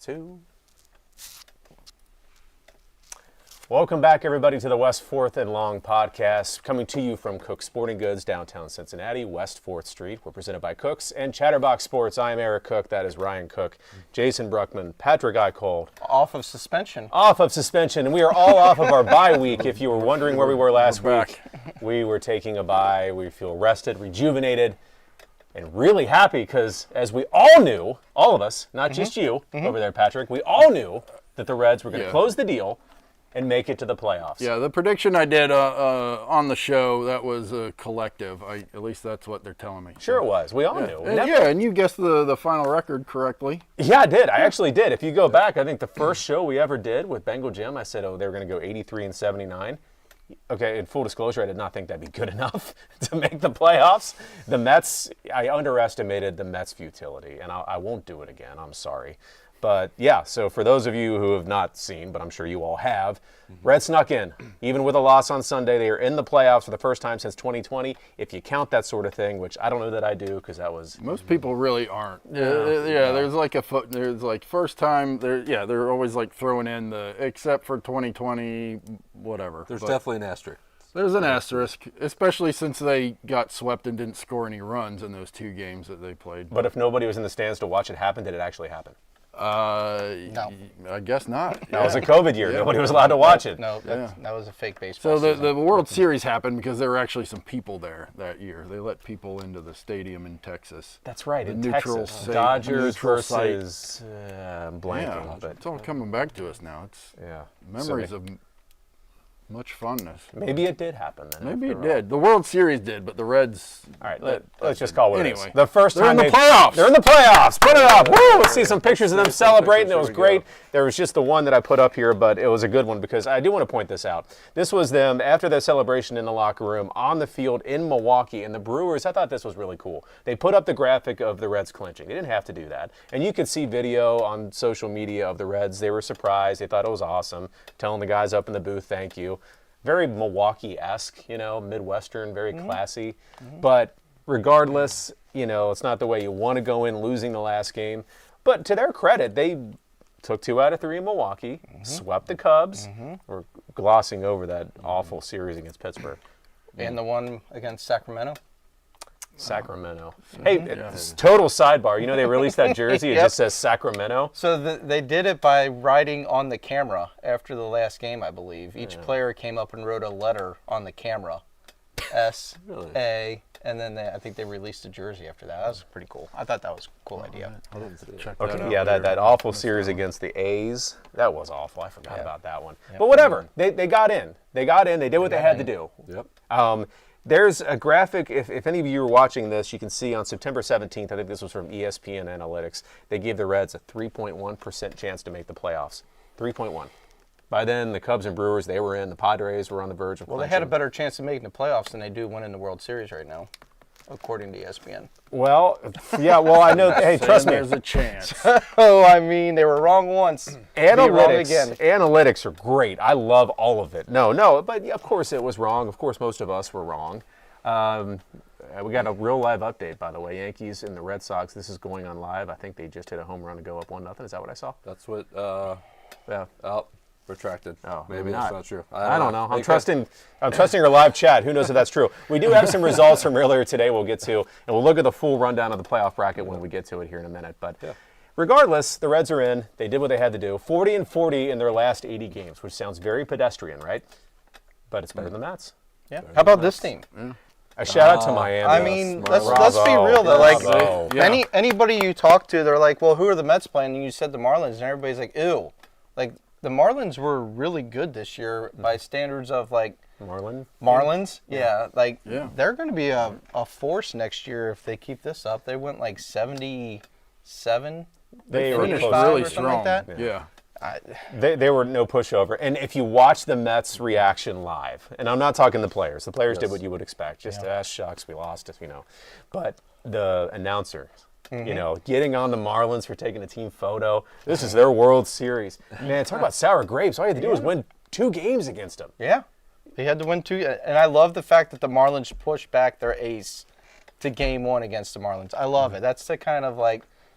Two. Welcome back, everybody, to the West 4th and Long podcast, coming to you from Koch Sporting Goods, downtown Cincinnati, West 4th Street. We're presented by Koch's and Chatterbox Sports. I am Eric Cook. That is Ryan Cook, Jason Bruckman, Patrick Eicholt. Off of suspension. And we are all off of our bye week. If you were wondering where we were last week, we were taking a bye. We feel rested, rejuvenated, and really happy because, as we all knew, all of us, not just you over there, Patrick, we all knew that the Reds were going to close the deal and make it to the playoffs. Yeah, the prediction I did on the show, that was a collective. At least that's what they're telling me. Sure it was. We all knew. And you guessed the final record correctly. Yeah, I did. I actually did. If you go back, I think the first show we ever did with Bengal Jim, I said, they were going to go 83-79. Okay, in full disclosure, I did not think that'd be good enough to make the playoffs. The Mets, I underestimated the Mets' futility, and I won't do it again. I'm sorry. But, yeah, so for those of you who have not seen, but I'm sure you all have, Reds snuck in. Even with a loss on Sunday, they are in the playoffs for the first time since 2020, if you count that sort of thing, which I don't know that I do because that was... Most people really aren't. There's like first time, they're always like throwing in the, except for 2020, whatever. There's definitely an asterisk. There's an asterisk, especially since they got swept and didn't score any runs in those two games that they played. But if nobody was in the stands to watch it happen, did it actually happen? No. I guess not. That was a COVID year. Nobody was allowed to watch it. No, that was a fake baseball So season. the World Series happened because there were actually some people there that year. They let people into the stadium in Texas. That's right, The in neutral Texas. site- Dodgers neutral site. versus I'm blanking. But It's all coming back to us now. It's memories of much funness. Maybe it did happen then. Maybe it did. The World Series did, but the Reds... All right, let's just call it anyway. The first They're time in the playoffs. They're in the playoffs. Put it up. Woo! Let's see some pictures of them celebrating. It was great. There was just the one that I put up here, but it was a good one because I do want to point this out. This was them after their celebration in the locker room on the field in Milwaukee, and the Brewers, I thought this was really cool. They put up the graphic of the Reds clinching. They didn't have to do that. And you could see video on social media of the Reds. They were surprised. They thought it was awesome, telling the guys up in the booth, thank you. Very Milwaukee-esque, Midwestern, very classy. But regardless, it's not the way you want to go in losing the last game. But to their credit, they took 2 out of 3 in Milwaukee, swept the Cubs. We're glossing over that awful series against Pittsburgh. And the one against Sacramento. Sacramento. Hey, total sidebar. They released that jersey. It just says Sacramento. So they did it by writing on the camera after the last game, I believe. Each player came up and wrote a letter on the camera. S, A, and then I think they released a jersey after that. That was pretty cool. I thought that was a cool idea. Okay, that awful series against the A's. That was awful. I forgot about that one. But whatever. They got in. They did what they had to do. Yep. There's a graphic, if any of you are watching this, you can see on September 17th, I think this was from ESPN Analytics, they gave the Reds a 3.1% chance to make the playoffs. 3.1. By then, the Cubs and Brewers, they were in. The Padres were on the verge of Well, they had a better chance of making the playoffs than they do winning the World Series right now, according to ESPN. Well, I know. Hey, trust me. There's a chance. They were wrong once. Analytics are great. I love all of it. No, but of course it was wrong. Of course, most of us were wrong. We got a real live update, by the way. Yankees and the Red Sox. This is going on live. I think they just hit a home run to go up 1-0. Is that what I saw? That's what. Yeah. Oh, retracted. Oh, maybe that's not true. I don't know. I'm trusting our live chat. Who knows if that's true? We do have some results from earlier today we'll get to, and we'll look at the full rundown of the playoff bracket when we get to it here in a minute. But regardless, the Reds are in. They did what they had to do. 40-40 in their last 80 games, which sounds very pedestrian, right? But it's better than the Mets. Yeah. How about this team? A shout out to Miami. I mean, let's be real though. Like anybody you talk to, they're like, "Well, who are the Mets playing?" And you said the Marlins, and everybody's like, "Ew." Like the Marlins were really good this year by standards of like Marlins. Yeah. They're going to be a force next year if they keep this up. They went like 77. They finished really strong. Like that. Yeah. They were no pushover. And if you watch the Mets reaction live, and I'm not talking the players did what you would expect. Just, shucks, we lost, But the announcers, getting on the Marlins for taking a team photo. This is their World Series. Man, talk about sour grapes. All you had to do was win 2 games against them. Yeah. They had to win 2. And I love the fact that the Marlins pushed back their ace to game 1 against the Marlins. I love it. That's the kind of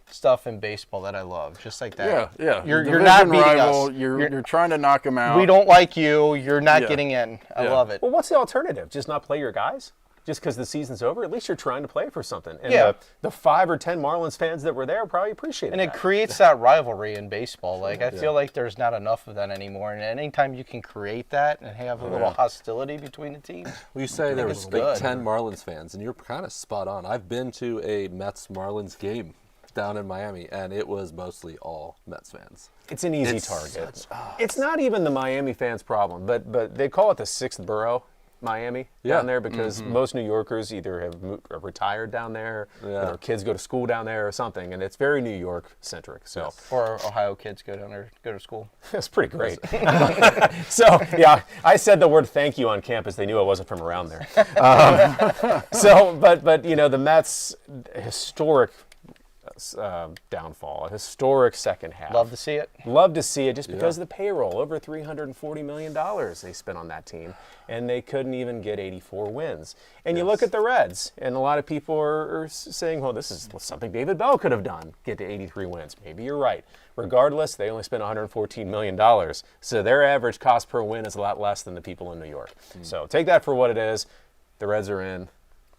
stuff in baseball that I love, just like that. Yeah. You're Division not beating rival, us. You're trying to knock them out. We don't like you. You're not getting in. I love it. Well, what's the alternative? Just not play your guys? Just because the season's over? At least you're trying to play for something. And the 5 or 10 Marlins fans that were there probably appreciated And that. it creates that rivalry in baseball. Like, I feel like there's not enough of that anymore. And anytime you can create that and have a little hostility between the teams. Well, you say there was it's like good. 10 Marlins fans, and you're kind of spot on. I've been to a Mets-Marlins game down in Miami, and it was mostly all Mets fans. It's an easy target. It's not even the Miami fans' problem, but they call it the 6th borough, Miami, down there, because most New Yorkers either have are retired down there, or their kids go to school down there or something, and it's very New York-centric. So, Or Ohio kids go down there, go to school. It's pretty great. So, yeah, I said the word thank you on campus. They knew I wasn't from around there. But you know, the Mets' historic downfall, a historic second half. Love to see it. Love to see it just because of the payroll. Over $340 million they spent on that team, and they couldn't even get 84 wins. And you look at the Reds, and a lot of people are saying, well, this is something David Bell could have done, get to 83 wins. Maybe you're right. Regardless, they only spent $114 million, so their average cost per win is a lot less than the people in New York. So take that for what it is. The Reds are in.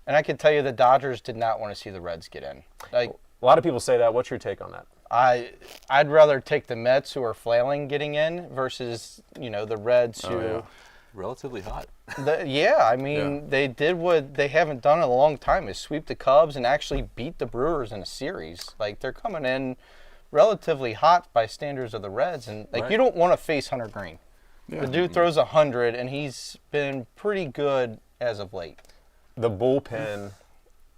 And I can tell you the Dodgers did not want to see the Reds get in. Like, a lot of people say that. What's your take on that? I'd rather take the Mets, who are flailing, getting in, versus, you know, the Reds, who Relatively hot. I mean, they did what they haven't done in a long time, is sweep the Cubs and actually beat the Brewers in a series. Like, they're coming in relatively hot by standards of the Reds, and like you don't want to face Hunter Green. The dude throws 100, and he's been pretty good as of late. The bullpen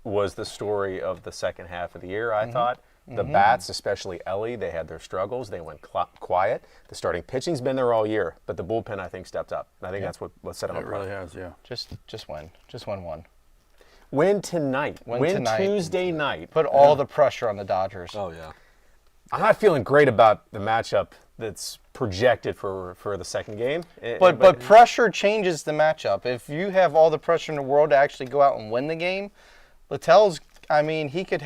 was the story of the second half of the year, I thought. The bats, especially Ellie, they had their struggles. They went quiet. The starting pitching's been there all year, but the bullpen, I think, stepped up. I think that's what set them It apart. really has, yeah. Just win. Just win one. Win tonight. Win tonight. Tuesday night. Put all the pressure on the Dodgers. Oh, yeah. I'm not feeling great about the matchup that's projected for the second game. But pressure changes the matchup. If you have all the pressure in the world to actually go out and win the game, Littell's, I mean, he could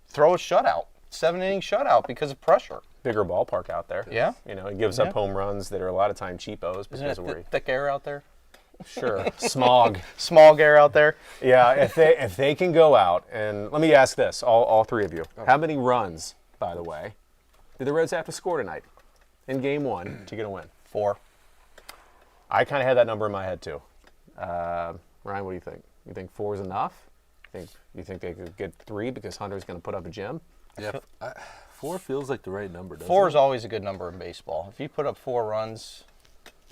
throw a shutout, 7-inning shutout because of pressure. bigger ballpark out there. Yeah. You know, it gives up home runs that are a lot of time cheapos because Isn't of where it thick air out there? Sure. Smog. Smog air out there. Yeah, if they can go out, and let me ask this, all three of you. How many runs, by the way, did the Reds have to score tonight in game one to get a win? 4. I kind of had that number in my head too. Ryan, what do you think? You think 4 is enough? You think they could get 3 because Hunter's going to put up a gym? Yeah, 4 feels like the right number, doesn't 4 it? is always a good number in baseball. If you put up 4 runs,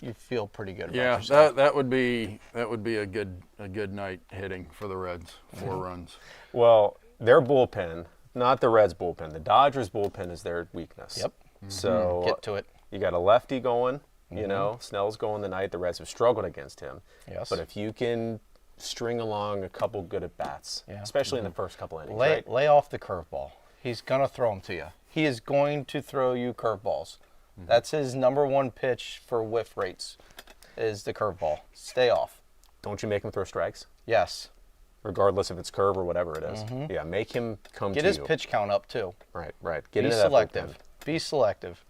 you feel pretty good about Yeah, yourself. that would be a good night hitting for the Reds. 4 runs. Well, their bullpen, not the Reds' bullpen, the Dodgers' bullpen is their weakness. Yep. So Get to it. you got a lefty going, you know, Snell's going tonight. The Reds have struggled against him. Yes. But if you can string along a couple good at-bats, especially in the first couple innings, right? Lay off the curveball. He's going to throw them to you. He is going to throw you curveballs. That's his number 1 pitch for whiff rates, is the curveball. Stay off. Don't you make him throw strikes, Yes. regardless if it's curve or whatever it is. Yeah, make him come Get to his you. pitch count up, too. Right. Get Be into that selective. bullpen. Be selective.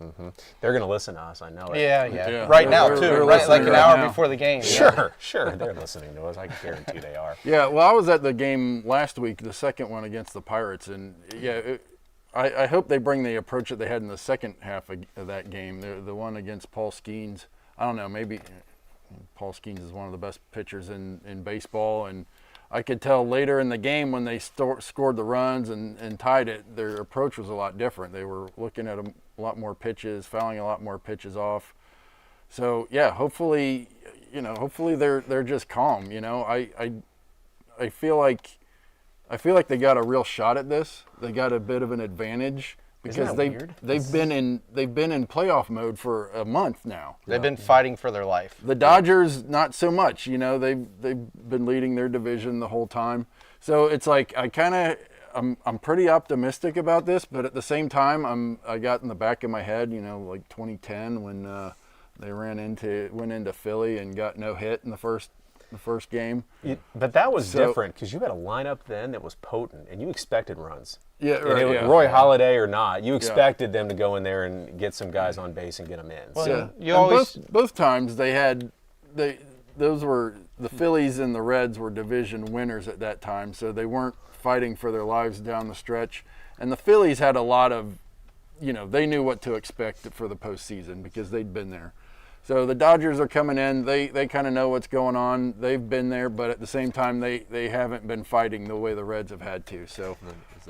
They're going to listen to us, I know it. Yeah. Right now, They're too. Right, listening like an right hour now. before the game. Sure. They're listening to us. I can guarantee they are. Yeah, well, I was at the game last week, the second one against the Pirates, and I hope they bring the approach that they had in the second half of that game. The one against Paul Skeens. I don't know, maybe Paul Skeens is one of the best pitchers in baseball, and I could tell later in the game when they scored the runs and tied it, their approach was a lot different. They were looking at a lot more pitches, fouling a lot more pitches off. So yeah, hopefully they're just calm. You know, I feel like they got a real shot at this. They got a bit of an advantage because they've been in playoff mode for a month now. They've been fighting for their life. The Dodgers, not so much. You know, they've been leading their division the whole time. So it's like I'm pretty optimistic about this, but at the same time, I got in the back of my head, you know, like 2010 when they went into Philly and got no hit in the first the first game. But that was different because you had a lineup then that was potent, and you expected runs. Yeah, And right. Roy Halladay or not, you expected them to go in there and get some guys on base and get them in. Well, So you always both times those were the Phillies and the Reds were division winners at that time, so they weren't fighting for their lives down the stretch. And the Phillies had a lot of, they knew what to expect for the postseason because they'd been there. So the Dodgers are coming in. They kind of know what's going on. They've been there, but at the same time, they haven't been fighting the way the Reds have had to. So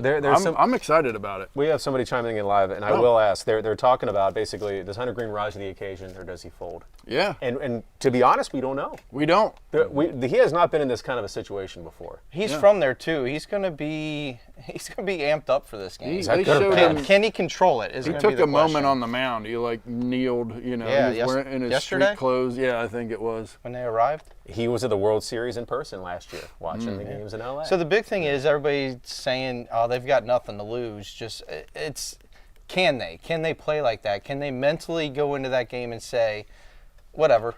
I'm excited about it. we have somebody chiming in live, and I will ask. They're talking about basically, does Hunter Green rise to the occasion or does he fold? Yeah. And to be honest, we don't know. We don't. He has not been in this kind of a situation before. he's from there too. He's gonna be amped up for this game. They showed him. Can he control it? He took a moment on the mound. He kneeled. Yeah, he was wearing in his yesterday? street clothes. Yeah, I think it was. when they arrived. He was at the World Series in person last year, watching the games in LA. So the big thing is everybody's saying, "Oh, they've got nothing to lose." Can they play like that? Can they mentally go into that game and say, "Whatever,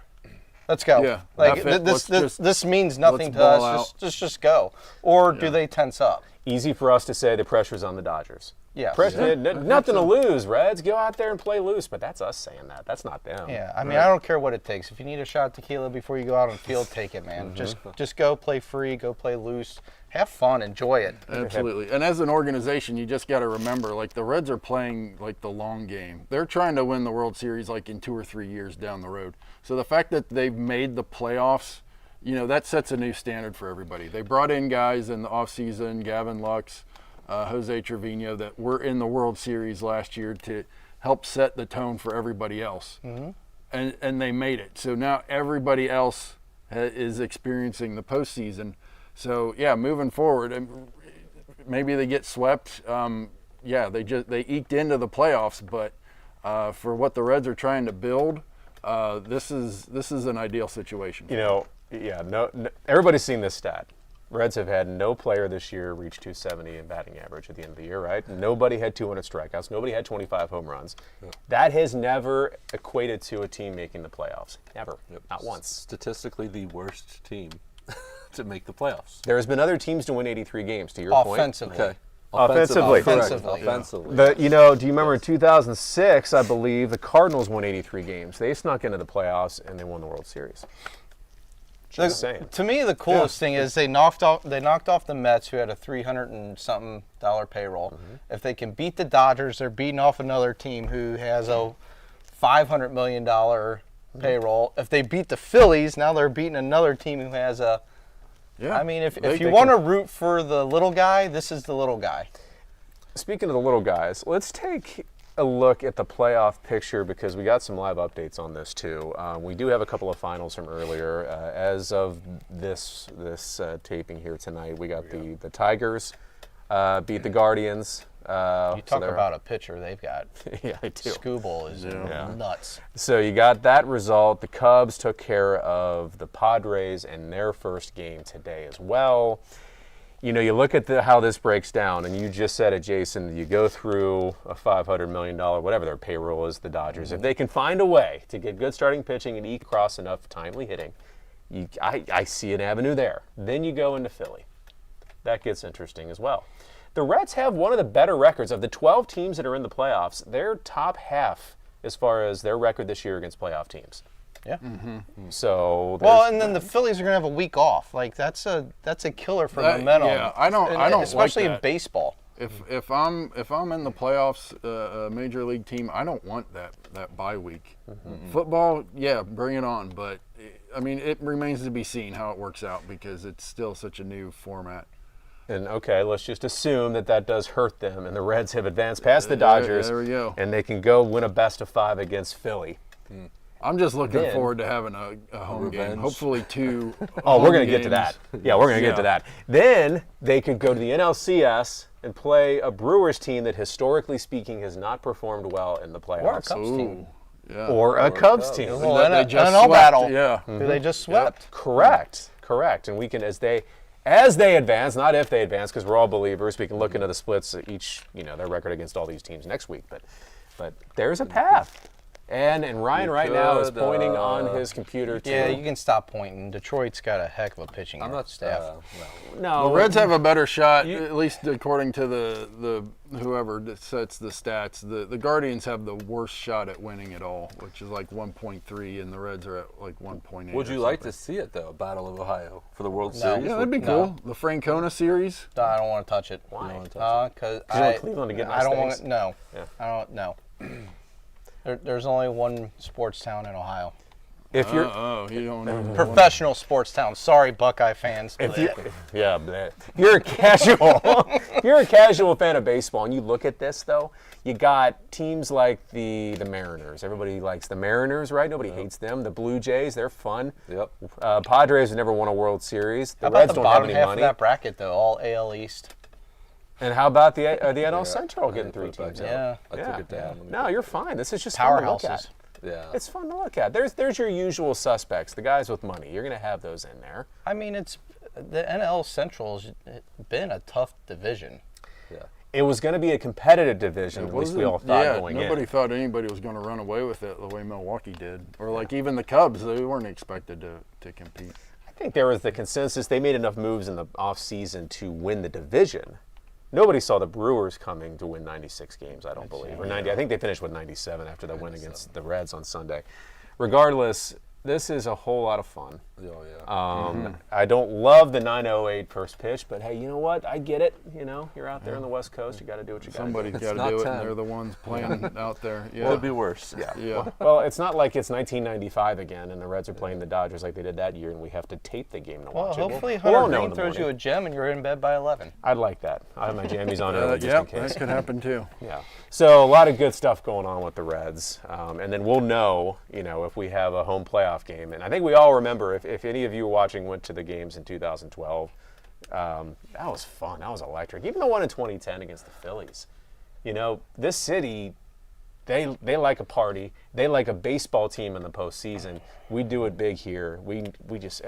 let's go"? Yeah, like this means nothing to us. Just go. Or do they tense up? Easy for us to say the pressure's on the Dodgers. Yeah. Nothing to lose, Reds. Go out there and play loose. But that's us saying that. That's not them. Yeah, I mean, I don't care what it takes. If you need a shot of tequila before you go out on the field, take it, man. Just go play free, go play loose, have fun, enjoy it. Absolutely. And as an organization, you just got to remember, the Reds are playing the long game. They're trying to win the World Series in 2 or 3 years down the road. So the fact that they've made the playoffs, that sets a new standard for everybody. They brought in guys in the offseason, Gavin Lux, Jose Trevino, that were in the World Series last year to help set the tone for everybody else. Mm-hmm. And they made it. So now everybody else is experiencing the postseason. So, moving forward, maybe they get swept. They eked into the playoffs, but for what the Reds are trying to build, this is an ideal situation. Everybody's seen this stat. Reds have had no player this year reach 270 in batting average at the end of the year, right? Nobody had 200 strikeouts. Nobody had 25 home runs. Yeah. That has never equated to a team making the playoffs. Never. Yep. Not once. Statistically, the worst team to make the playoffs. There has been other teams to win 83 games, to your Offensively. point. Okay. Offensively. Offensively. Do you remember in 2006, I believe, the Cardinals won 83 games. They snuck into the playoffs, and they won the World Series. Just saying. To me, the coolest thing is they knocked off the Mets, who had a $300 and something payroll. Mm-hmm. If they can beat the Dodgers, they're beating off another team who has a $500 million payroll. If they beat the Phillies, now they're beating another team who has a. Yeah. I mean, if you want to root for the little guy, this is the little guy. Speaking of the little guys, let's take a look at the playoff picture because we got some live updates on this too. We do have a couple of finals from earlier. As of this taping here tonight, we got the Tigers beat the Guardians. You talk about a pitcher they've got. Yeah, I do. Skubal is nuts. So you got that result. The Cubs took care of the Padres in their first game today as well. You look at how this breaks down, and you just said it, Jason, you go through a $500 million, whatever their payroll is, the Dodgers. Mm-hmm. If they can find a way to get good starting pitching and eke across enough timely hitting, I see an avenue there. Then you go into Philly. That gets interesting as well. The Reds have one of the better records. Of the 12 teams that are in the playoffs, they're top half as far as their record this year against playoff teams. Yeah. Mm-hmm. So and then the Phillies are gonna have a week off. That's a killer for momentum. Yeah, I don't especially like in baseball. If I'm in the playoffs, a major league team, I don't want that bye week. Mm-hmm. Football, bring it on. But I mean, it remains to be seen how it works out because it's still such a new format. And okay, let's just assume that does hurt them, and the Reds have advanced past the Dodgers. There we go. And they can go win a best-of-5 against Philly. Mm. I'm just looking forward to having a home game. Hopefully 2. Oh, we're going to get to that. Yeah, we're going to get to that. Then they could go to the NLCS and play a Brewers team that, historically speaking, has not performed well in the playoffs. Or a Cubs team. Yeah. Or a Cubs team. They just NL battle. Yeah. Mm-hmm. They just swept. Yep. Correct. And we can, as they advance, not if they advance, because we're all believers, we can look into the splits each, their record against all these teams next week. But there's a path. And Ryan You right now is could, pointing on his computer too. Yeah, you can stop pointing. Detroit's got a heck of a pitching staff. No, The Reds have a better shot, at least according to the whoever that sets the stats. The Guardians have the worst shot at winning it all, which is like 1.3, and the Reds are at like 1.8. Would you like to see it, though, Battle of Ohio for the World Series? Yeah, that'd be cool. The Francona series. No, I don't want to touch it. Why? Because you want Cleveland to get nice I don't things? want. No, Yeah. I don't. No. There's only one sports town in Ohio. If you're You don't even Professional sports town. Sorry, Buckeye fans. If you're a casual, if you're a casual fan of baseball, and you look at this though, you got teams like the Mariners. Everybody likes the Mariners, right? Nobody hates them. The Blue Jays, they're fun. Yep. Padres have never won a World Series. The How about Reds the don't have bottom any half money. of that bracket though? All AL East. And how about the NL Central getting 3 teams? in? Yeah. I took it down. No, you're fine. This is just fun to look at. Powerhouses. Yeah. It's fun to look at. There's your usual suspects, the guys with money. You're going to have those in there. I mean, the NL Central's been a tough division. Yeah. It was going to be a competitive division, at least we all thought going in. Nobody thought anybody was going to run away with it the way Milwaukee did, or like even the Cubs. They weren't expected to compete. I think there was the consensus. They made enough moves in the offseason to win the division. Nobody saw the Brewers coming to win 96 games, I don't believe. Or 90. I think they finished with 97 after the win against the Reds on Sunday. Regardless, this is a whole lot of fun. Oh, yeah. I don't love the 9:08 first pitch, but hey, you know what? I get it. You know, you're out there on the West Coast. You got to do what you got to do. Somebody's got not to do it, 10. and they're the ones playing out there. Yeah. Could be worse. Yeah. Well, it's not like it's 1995 again, and the Reds are playing the Dodgers like they did that year, and we have to tape the game to Well, watch it. hopefully We'll Hunter know in Green the throws you morning. a gem and you're in bed by 11. I'd like that. I have my jammies on early just Yep, in case. that could happen too. Yeah. So a lot of good stuff going on with the Reds, and then we'll know, if we have a home playoff game. And I think we all remember, if any of you watching went to the games in 2012, that was fun. That was electric. Even the one in 2010 against the Phillies. This city, they like a party. They like a baseball team in the postseason. We do it big here.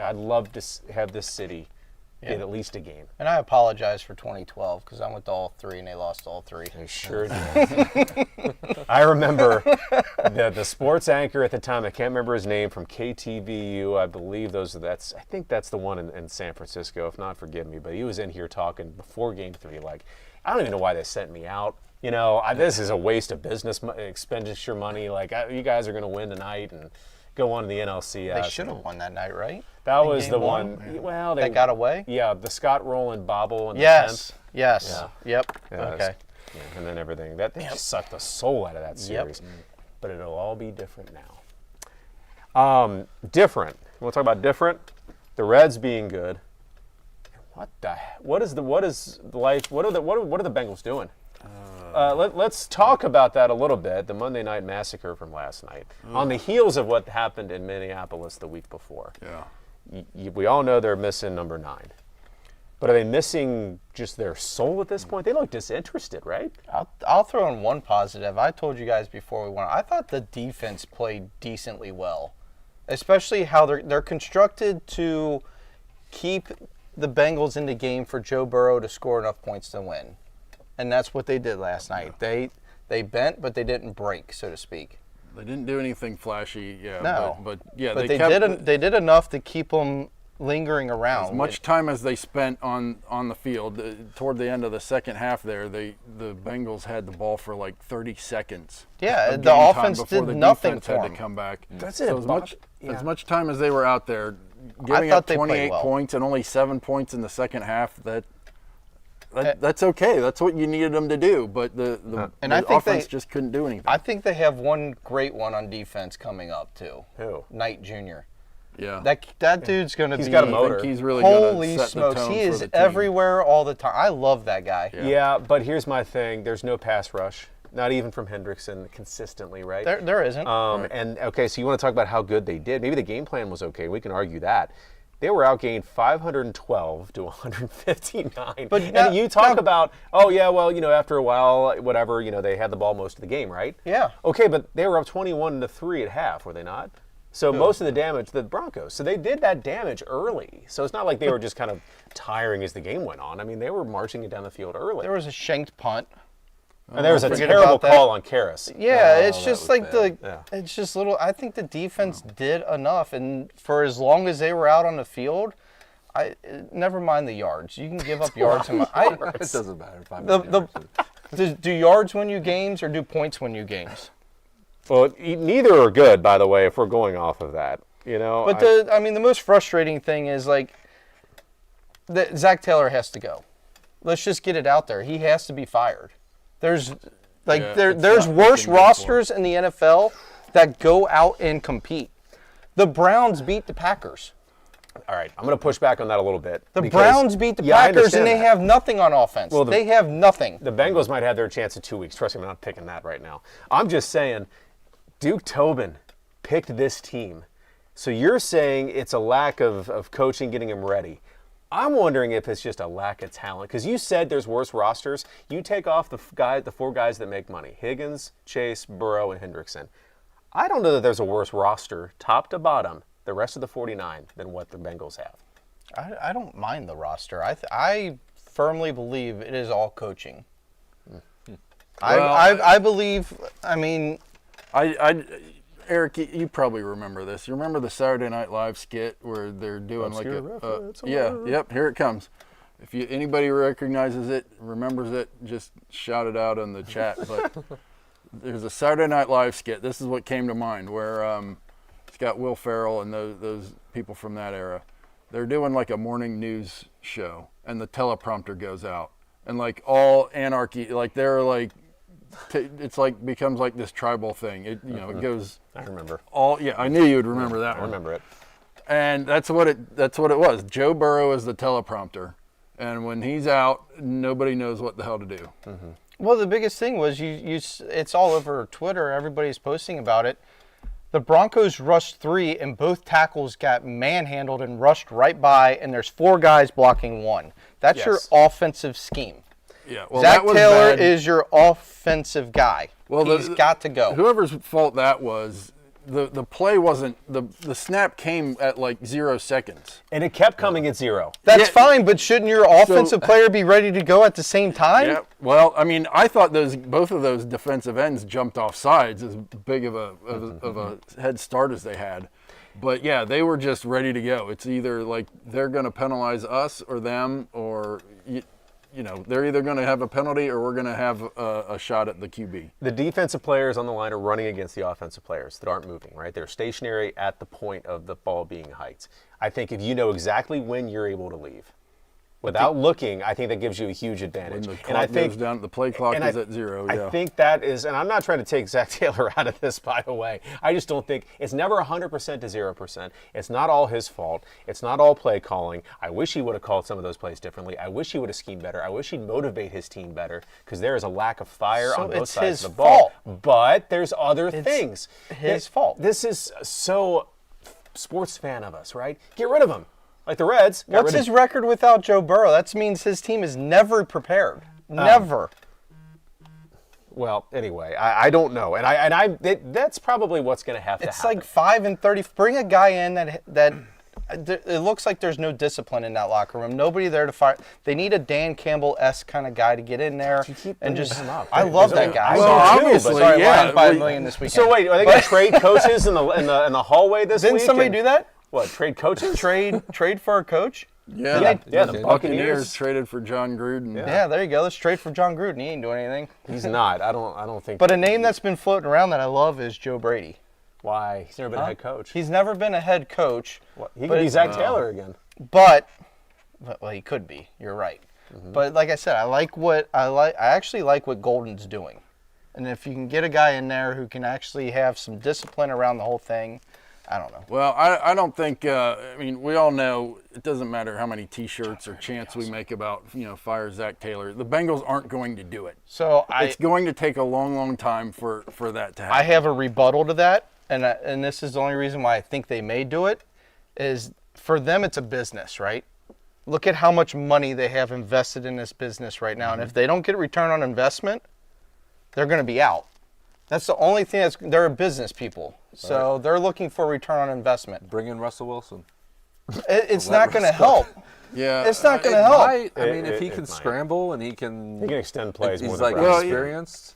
I'd love to have this city get at least a game. And I apologize for 2012 because I went to all 3 and they lost all 3. They sure did. I remember the sports anchor at the time. I can't remember his name, from KTVU. I believe I think that's the one in San Francisco. If not, forgive me. But he was in here talking before Game 3. Like, I don't even know why they sent me out. This is a waste of business expenditure money. Like, you guys are going to win tonight and go on to the NLCS. They should have won that night, right? That In was game the one? one. Well, That got away? Yeah, the Scott Rowland bobble in the 10th. Yes. Yeah. Yep. Yeah, okay. Yeah, and then everything. That just sucked the soul out of that series. But it'll all be different now. Different. You want to talk about different? The Reds being good. What are the Bengals doing? Let's talk about that a little bit. The Monday Night Massacre from last night, on the heels of what happened in Minneapolis the week before. Yeah. We all know they're missing number 9. But are they missing just their soul at this point? They look disinterested, right? I'll throw in one positive. I told you guys before we went. I thought the defense played decently well, especially how they're constructed to keep the Bengals in the game for Joe Burrow to score enough points to win, and that's what they did last night. They bent, but they didn't break, so to speak. They didn't do anything flashy. Yeah. No. But yeah, But they did enough to keep them lingering around. as much time as they spent on the field. Toward the end of the second half there, the Bengals had the ball for like 30 seconds. Yeah, of the game time offense before did the nothing defense for had them. to come back. That's So it. as much time as they were out there, giving thought up they played 28 well. points and only 7 points in the second half, that's okay. That's what you needed them to do. But the And I think offense just couldn't do anything. I think they have one great one on defense coming up too. Who? Knight Jr. yeah. That dude's going to be. He's got a I motor. think he's really Holy going to set smokes, the tone he for is the team. everywhere all the time. I love that guy. Yeah, but here's my thing. There's no pass rush, not even from Hendrickson consistently, right? There isn't. And okay, so you want to talk about how good they did. Maybe the game plan was okay. We can argue that. They were outgained 512 to 159. But and you talk about, after a while, whatever, they had the ball most of the game, right? Yeah. Okay, but they were up 21-3 at half, were they not? So most of the damage, the Broncos. So they did that damage early. So it's not like they were just kind of tiring as the game went on. I mean, they were marching it down the field early. There was a shanked punt. And there was a Forget terrible about that. call on Karras. Yeah, Oh, it's that just was like bad. it's just little. I think the defense did enough, and for as long as they were out on the field, never mind the yards. You can give up yards. It doesn't matter if I'm Do yards win you games or do points win you games? Well, neither are good, by the way, if we're going off of that. But the most frustrating thing is like that Zach Taylor has to go. Let's just get it out there. He has to be fired. There's worse rosters in the NFL that go out and compete. The Browns beat the Packers. All right, I'm going to push back on that a little bit. The Browns beat the Packers, and they have nothing on offense. Well, they have nothing. The Bengals might have their chance in 2 weeks. Trust me, I'm not picking that right now. I'm just saying, Duke Tobin picked this team. So you're saying it's a lack of coaching getting him ready. I'm wondering if it's just a lack of talent. Because you said there's worse rosters. You take off the four guys that make money. Higgins, Chase, Burrow, and Hendrickson. I don't know that there's a worse roster, top to bottom, the rest of the 49, than what the Bengals have. I don't mind the roster. I firmly believe it is all coaching. I believe, Eric, you probably remember this. You remember the Saturday Night Live skit where they're doing yep, here it comes. If anybody recognizes it, remembers it, just shout it out in the chat. But there's a Saturday Night Live skit. This is what came to mind, where it's got Will Ferrell and those people from that era. They're doing like a morning news show, and the teleprompter goes out, and like all anarchy, like they're like. It's like becomes like this tribal thing. It it goes. I remember. I knew you would remember that one. I remember it. And that's what it was. Joe Burrow is the teleprompter, and when he's out, nobody knows what the hell to do. Mm-hmm. Well, the biggest thing was it's all over Twitter. Everybody's posting about it. The Broncos rushed 3, and both tackles got manhandled and rushed right by, and there's 4 guys blocking 1. That's your offensive scheme. Yeah, well, Zach that was Taylor bad. is your offensive guy. Well, he's got to go. Whoever's fault that was, the play wasn't the snap came at like 0 seconds, and it kept coming at 0. That's fine, but shouldn't your offensive player be ready to go at the same time? Yeah. Well, I thought both of those defensive ends jumped off sides, as big of a head start as they had. But yeah, they were just ready to go. It's either like they're going to penalize us or them, or they're either going to have a penalty or we're going to have a shot at the QB. The defensive players on the line are running against the offensive players that aren't moving, right? They're stationary at the point of the ball being hiked. I think if you know exactly when you're able to leave, without looking, I think that gives you a huge advantage. When the clock goes down, the play clock is at 0. I think that is, and I'm not trying to take Zach Taylor out of this, by the way. I just don't think, it's never 100% to 0%. It's not all his fault. It's not all play calling. I wish he would have called some of those plays differently. I wish he would have schemed better. I wish he'd motivate his team better, because there is a lack of fire on both sides of the ball. But there's other things. His fault. This is so sports fan of us, right? Get rid of him. Like the Reds. What's his record without Joe Burrow? That means his team is never prepared. Never. Well, anyway, I don't know, that's probably what's going to have to happen. It's like 5-30. Bring a guy in that it looks like there's no discipline in that locker room. Nobody there to fire. They need a Dan Campbell-esque kind of guy to get in there and just. I love that guy. Well, obviously, Lions by $1 million this weekend. So wait, are they going to trade coaches in the hallway this week? Didn't somebody do that? What, trade coaches? Trade for a coach? Yeah, the Buccaneers traded for John Gruden. Yeah, there you go. Let's trade for John Gruden. He ain't doing anything. He's not. I don't think. But a name that's been floating around that I love is Joe Brady. Why? He's never been a head coach. He's never been a head coach. He could be Zach Taylor again. But he could be. You're right. Mm-hmm. But like I said, I actually like what Golden's doing. And if you can get a guy in there who can actually have some discipline around the whole thing, I don't know. Well, I don't think. We all know it doesn't matter how many T-shirts or chants we make about fire Zach Taylor. The Bengals aren't going to do it. So it's going to take a long, long time for that to happen. I have a rebuttal to that, and this is the only reason why I think they may do it. Is for them it's a business, right? Look at how much money they have invested in this business right now, and if they don't get a return on investment, they're going to be out. That's the only thing they're business people. So they're looking for return on investment. Bring in Russell Wilson. It's not going to help. Yeah, It's not going to help. I mean, if he can scramble and he can extend plays more he's than like Brown. experienced.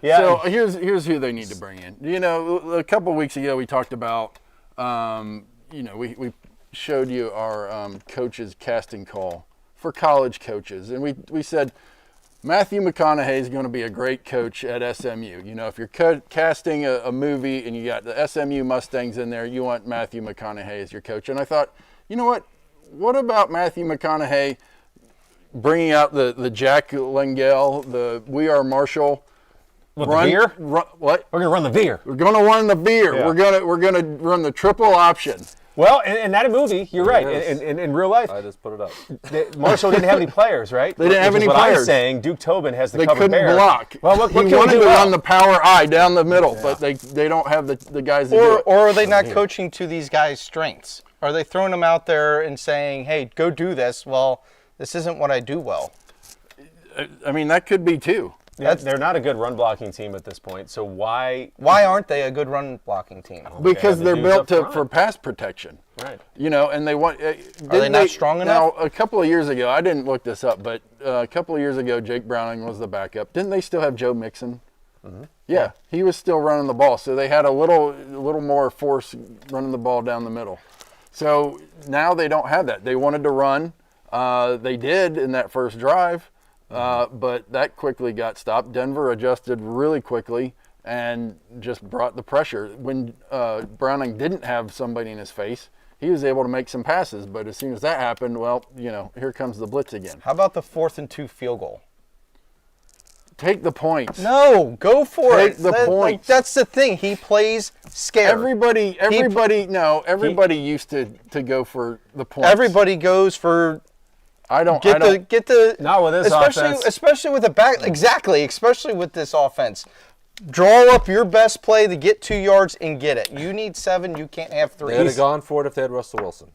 Yeah. So here's who they need to bring in. You know, a couple of weeks ago we talked about, we showed you our coaches casting call for college coaches, and we said Matthew McConaughey is going to be a great coach at SMU. You know, if you're casting a movie and you got the SMU Mustangs in there, you want Matthew McConaughey as your coach. And I thought, you know what? What about Matthew McConaughey bringing out the Jack Langell, the We Are Marshall? The veer? What? We're going to run the veer. We're going to run the veer. Yeah. We're gonna run the triple option. Well, in that movie, you're right. Yes. In real life, I just put it up. Marshall didn't have any players, right? They didn't have any what players. I'm saying, Duke Tobin has the They covered couldn't bear. block. Well, what he can we wanted do to well? run the power I down the middle, but they don't have the guys to do it. Or are they not coaching to these guys' strengths? Are they throwing them out there and saying, hey, go do this? Well, this isn't what I do well. I mean, that could be too. Yeah, they're not a good run blocking team at this point. So why Why aren't they a good run blocking team? Because the they're dudes built up front. for pass protection. Right. You know, and they want. Are they not strong enough? Now, a couple of years ago, I didn't look this up, but a couple of years ago, Jake Browning was the backup. Didn't they still have Joe Mixon? Mm-hmm. Yeah, he was still running the ball, so they had a little more force running the ball down the middle. So now they don't have that. They wanted to run. They did in that first drive. But that quickly got stopped. Denver adjusted really quickly and just brought the pressure. When Browning didn't have somebody in his face, he was able to make some passes. But as soon as that happened, well, here comes the blitz again. How about the 4th and 2 field goal? Take the points. No, go for Take it. the points. That's the thing. He plays scared. Everybody used to go for the points. Everybody goes for I don't. get the Not with this offense. especially with the back. Exactly, especially with this offense. Draw up your best play to get 2 yards and get it. You need 7. You can't have 3. They would have gone for it if they had Russell Wilson.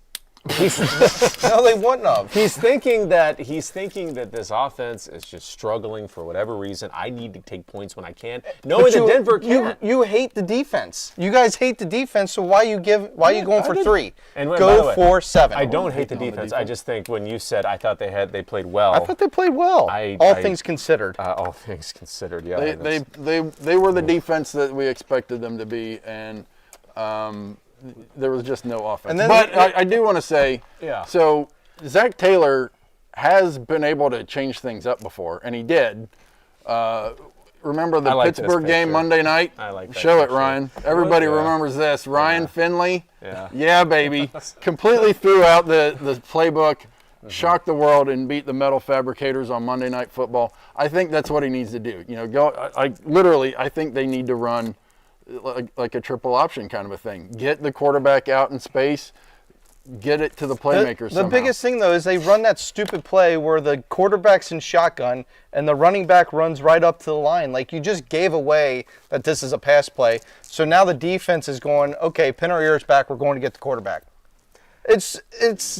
No, they wouldn't have. He's thinking that this offense is just struggling for whatever reason. I need to take points when I can. Knowing that Denver can't. You hate the defense. You guys hate the defense, so why you going for 3? And by the go way, for 7. I don't hate the defense. I just think when you said I thought they played well. I thought they played well. All things considered. All things considered, yeah. They were the defense that we expected them to be, and there was just no offense. And then but I do want to say, Yeah. So Zach Taylor has been able to change things up before, and he did. Remember the I like this Pittsburgh game picture. Monday night? I like that Show it, picture. Ryan. Everybody Yeah. remembers this. Ryan Finley. Yeah. Yeah, baby. Completely threw out the playbook, shocked the world, and beat the metal fabricators on Monday Night Football. I think that's what he needs to do. I think they need to run like a triple option kind of a thing. Get the quarterback out in space, get it to the playmakers The biggest thing, though, is they run that stupid play where the quarterback's in shotgun and the running back runs right up to the line. Like, you just gave away that this is a pass play. So now the defense is going, okay, pin our ears back, we're going to get the quarterback. It's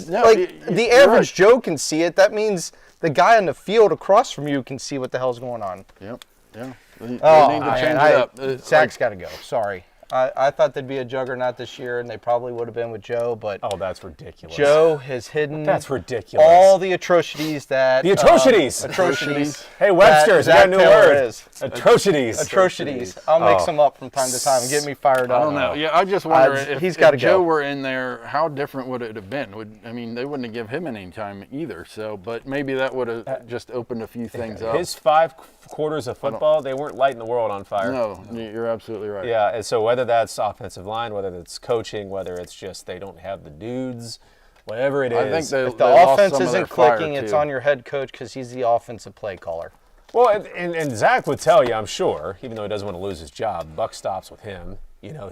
No, like the you're average right. Joe can see it. That means the guy on the field across from you can see what the hell's going on. Yep. Yeah. They need Oh, to change it up. Zach's got to go. Sorry. I thought they'd be a juggernaut this year, and they probably would have been with Joe, but Oh, that's ridiculous. Joe has hidden That's ridiculous. all the atrocities that The atrocities. atrocities. Hey, Webster's, we got a Zach new Taylor word. is. Atrocities. Atrocities. I'll mix Oh. them up from time to time and get me fired up. I don't know. Yeah, I just wonder if, he's gotta if Joe go. were in there, how different would it have been? They wouldn't have given him any time either. So, but maybe that would have just opened a few things up. His 5 quarters of football, they weren't lighting the world on fire. No, you're absolutely right. Yeah, and so whether that's offensive line, whether it's coaching, whether it's just they don't have the dudes, whatever it is. I think If they the lost offense some of their isn't clicking, fire, it's too. on your head coach because he's the offensive play caller. Well, and Zach would tell you, I'm sure, even though he doesn't want to lose his job, buck stops with him.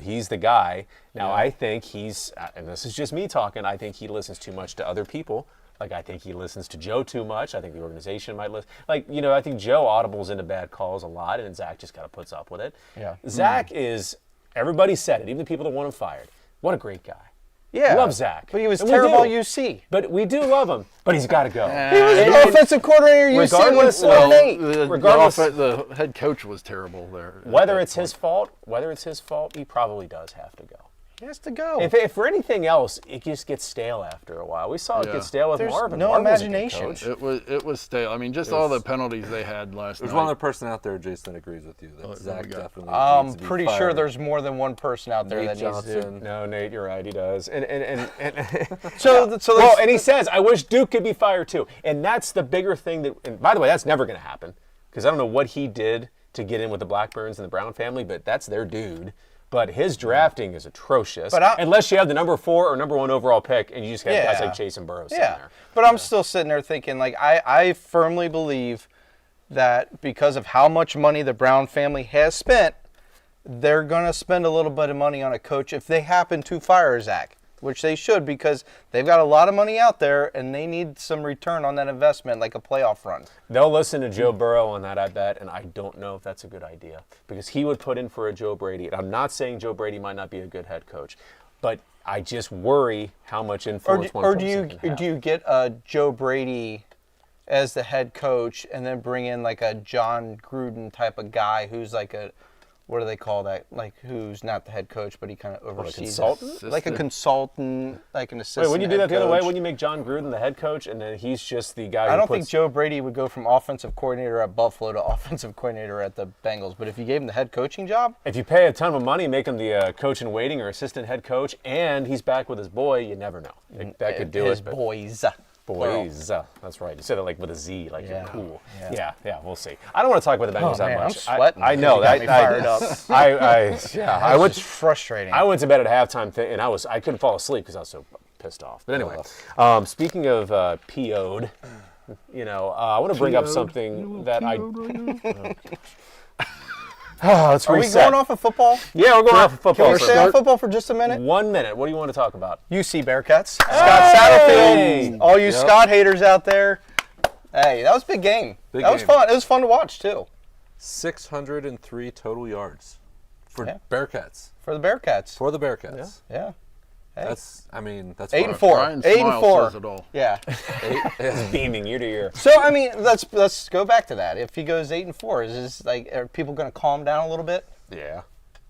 He's the guy. Now, I think he's, and this is just me talking, I think he listens too much to other people. Like, I think he listens to Joe too much. I think the organization might listen. I think Joe audibles into bad calls a lot, and Zach just kind of puts up with it. Yeah. Zach is, everybody said it, even the people that want him fired. What a great guy. Yeah. Love Zach. But he was And we terrible do. at UC. But we do love him. But he's got to go. He was the offensive coordinator at UC and went regardless- 4-8. Regardless- the head coach was terrible there. Whether it's his fault, he probably does have to go. He has to go. If for anything else, it just gets stale after a while. We saw it get stale with There's Marvin. no Marvin was a good imagination. coach. It was stale. I mean, just all the penalties they had last night. There's one other person out there, Jason, that agrees with you. That Zach definitely I'm needs to be pretty fired. sure there's more than one person out there Nate that needs to. Johnson. No, Nate, you're right. He does. And So and he says, I wish Duke could be fired too. And that's the bigger thing that. And by the way, that's never going to happen because I don't know what he did to get in with the Blackburns and the Brown family, but that's their dude. But his drafting is atrocious. Unless you have the number 4 or number 1 overall pick, and you just have guys like Chase and Burrow sitting there. But I'm still sitting there thinking, like, I firmly believe that because of how much money the Brown family has spent, they're going to spend a little bit of money on a coach if they happen to fire Zach, which they should because they've got a lot of money out there and they need some return on that investment, like a playoff run. They'll listen to Joe Burrow on that, I bet, and I don't know if that's a good idea because he would put in for a Joe Brady. And I'm not saying Joe Brady might not be a good head coach, but I just worry how much influence one person can have. Do you get Joe Brady as the head coach and then bring in like a John Gruden type of guy who's like a, what do they call that? Like who's not the head coach, but he kind of oversees consultant? Like a consultant, like an assistant. Wait, wouldn't you do that the other way? coach. Wouldn't you make John Gruden the head coach, and then he's just the guy? I who don't puts... think Joe Brady would go from offensive coordinator at Buffalo to offensive coordinator at the Bengals. But if you gave him the head coaching job, If you pay a ton of money, make him the coach in waiting or assistant head coach, and he's back with his boy, you never know. That could do his it. but- boys. Boys, that's right. You said it like with a Z, like Yeah. you're cool. Yeah. Yeah, we'll see. I don't want to talk about the Bengals that man, I'm much. sweating. I know You that. got me fired up. I went. It's frustrating. I went to bed at halftime, and I couldn't fall asleep because I was so pissed off. But anyway, speaking of PO'd, I want to bring up something that I. Let's Are we reset. going off of football? Yeah, we're going off of football. Can we for stay on football for just a minute? 1 minute. What do you want to talk about? UC Bearcats. Scott Satterfield. All you Scott haters out there. Hey, that was a big game. That was fun. It was fun to watch, too. 603 total yards for Yeah. Bearcats. For the Bearcats. For the Bearcats. Yeah. Hey. That's 8-4. Brian 8-4. Smile says it all. Yeah. It's beaming year to year. So I mean, let's go back to that. If he goes 8-4, is this like are people going to calm down a little bit? Yeah.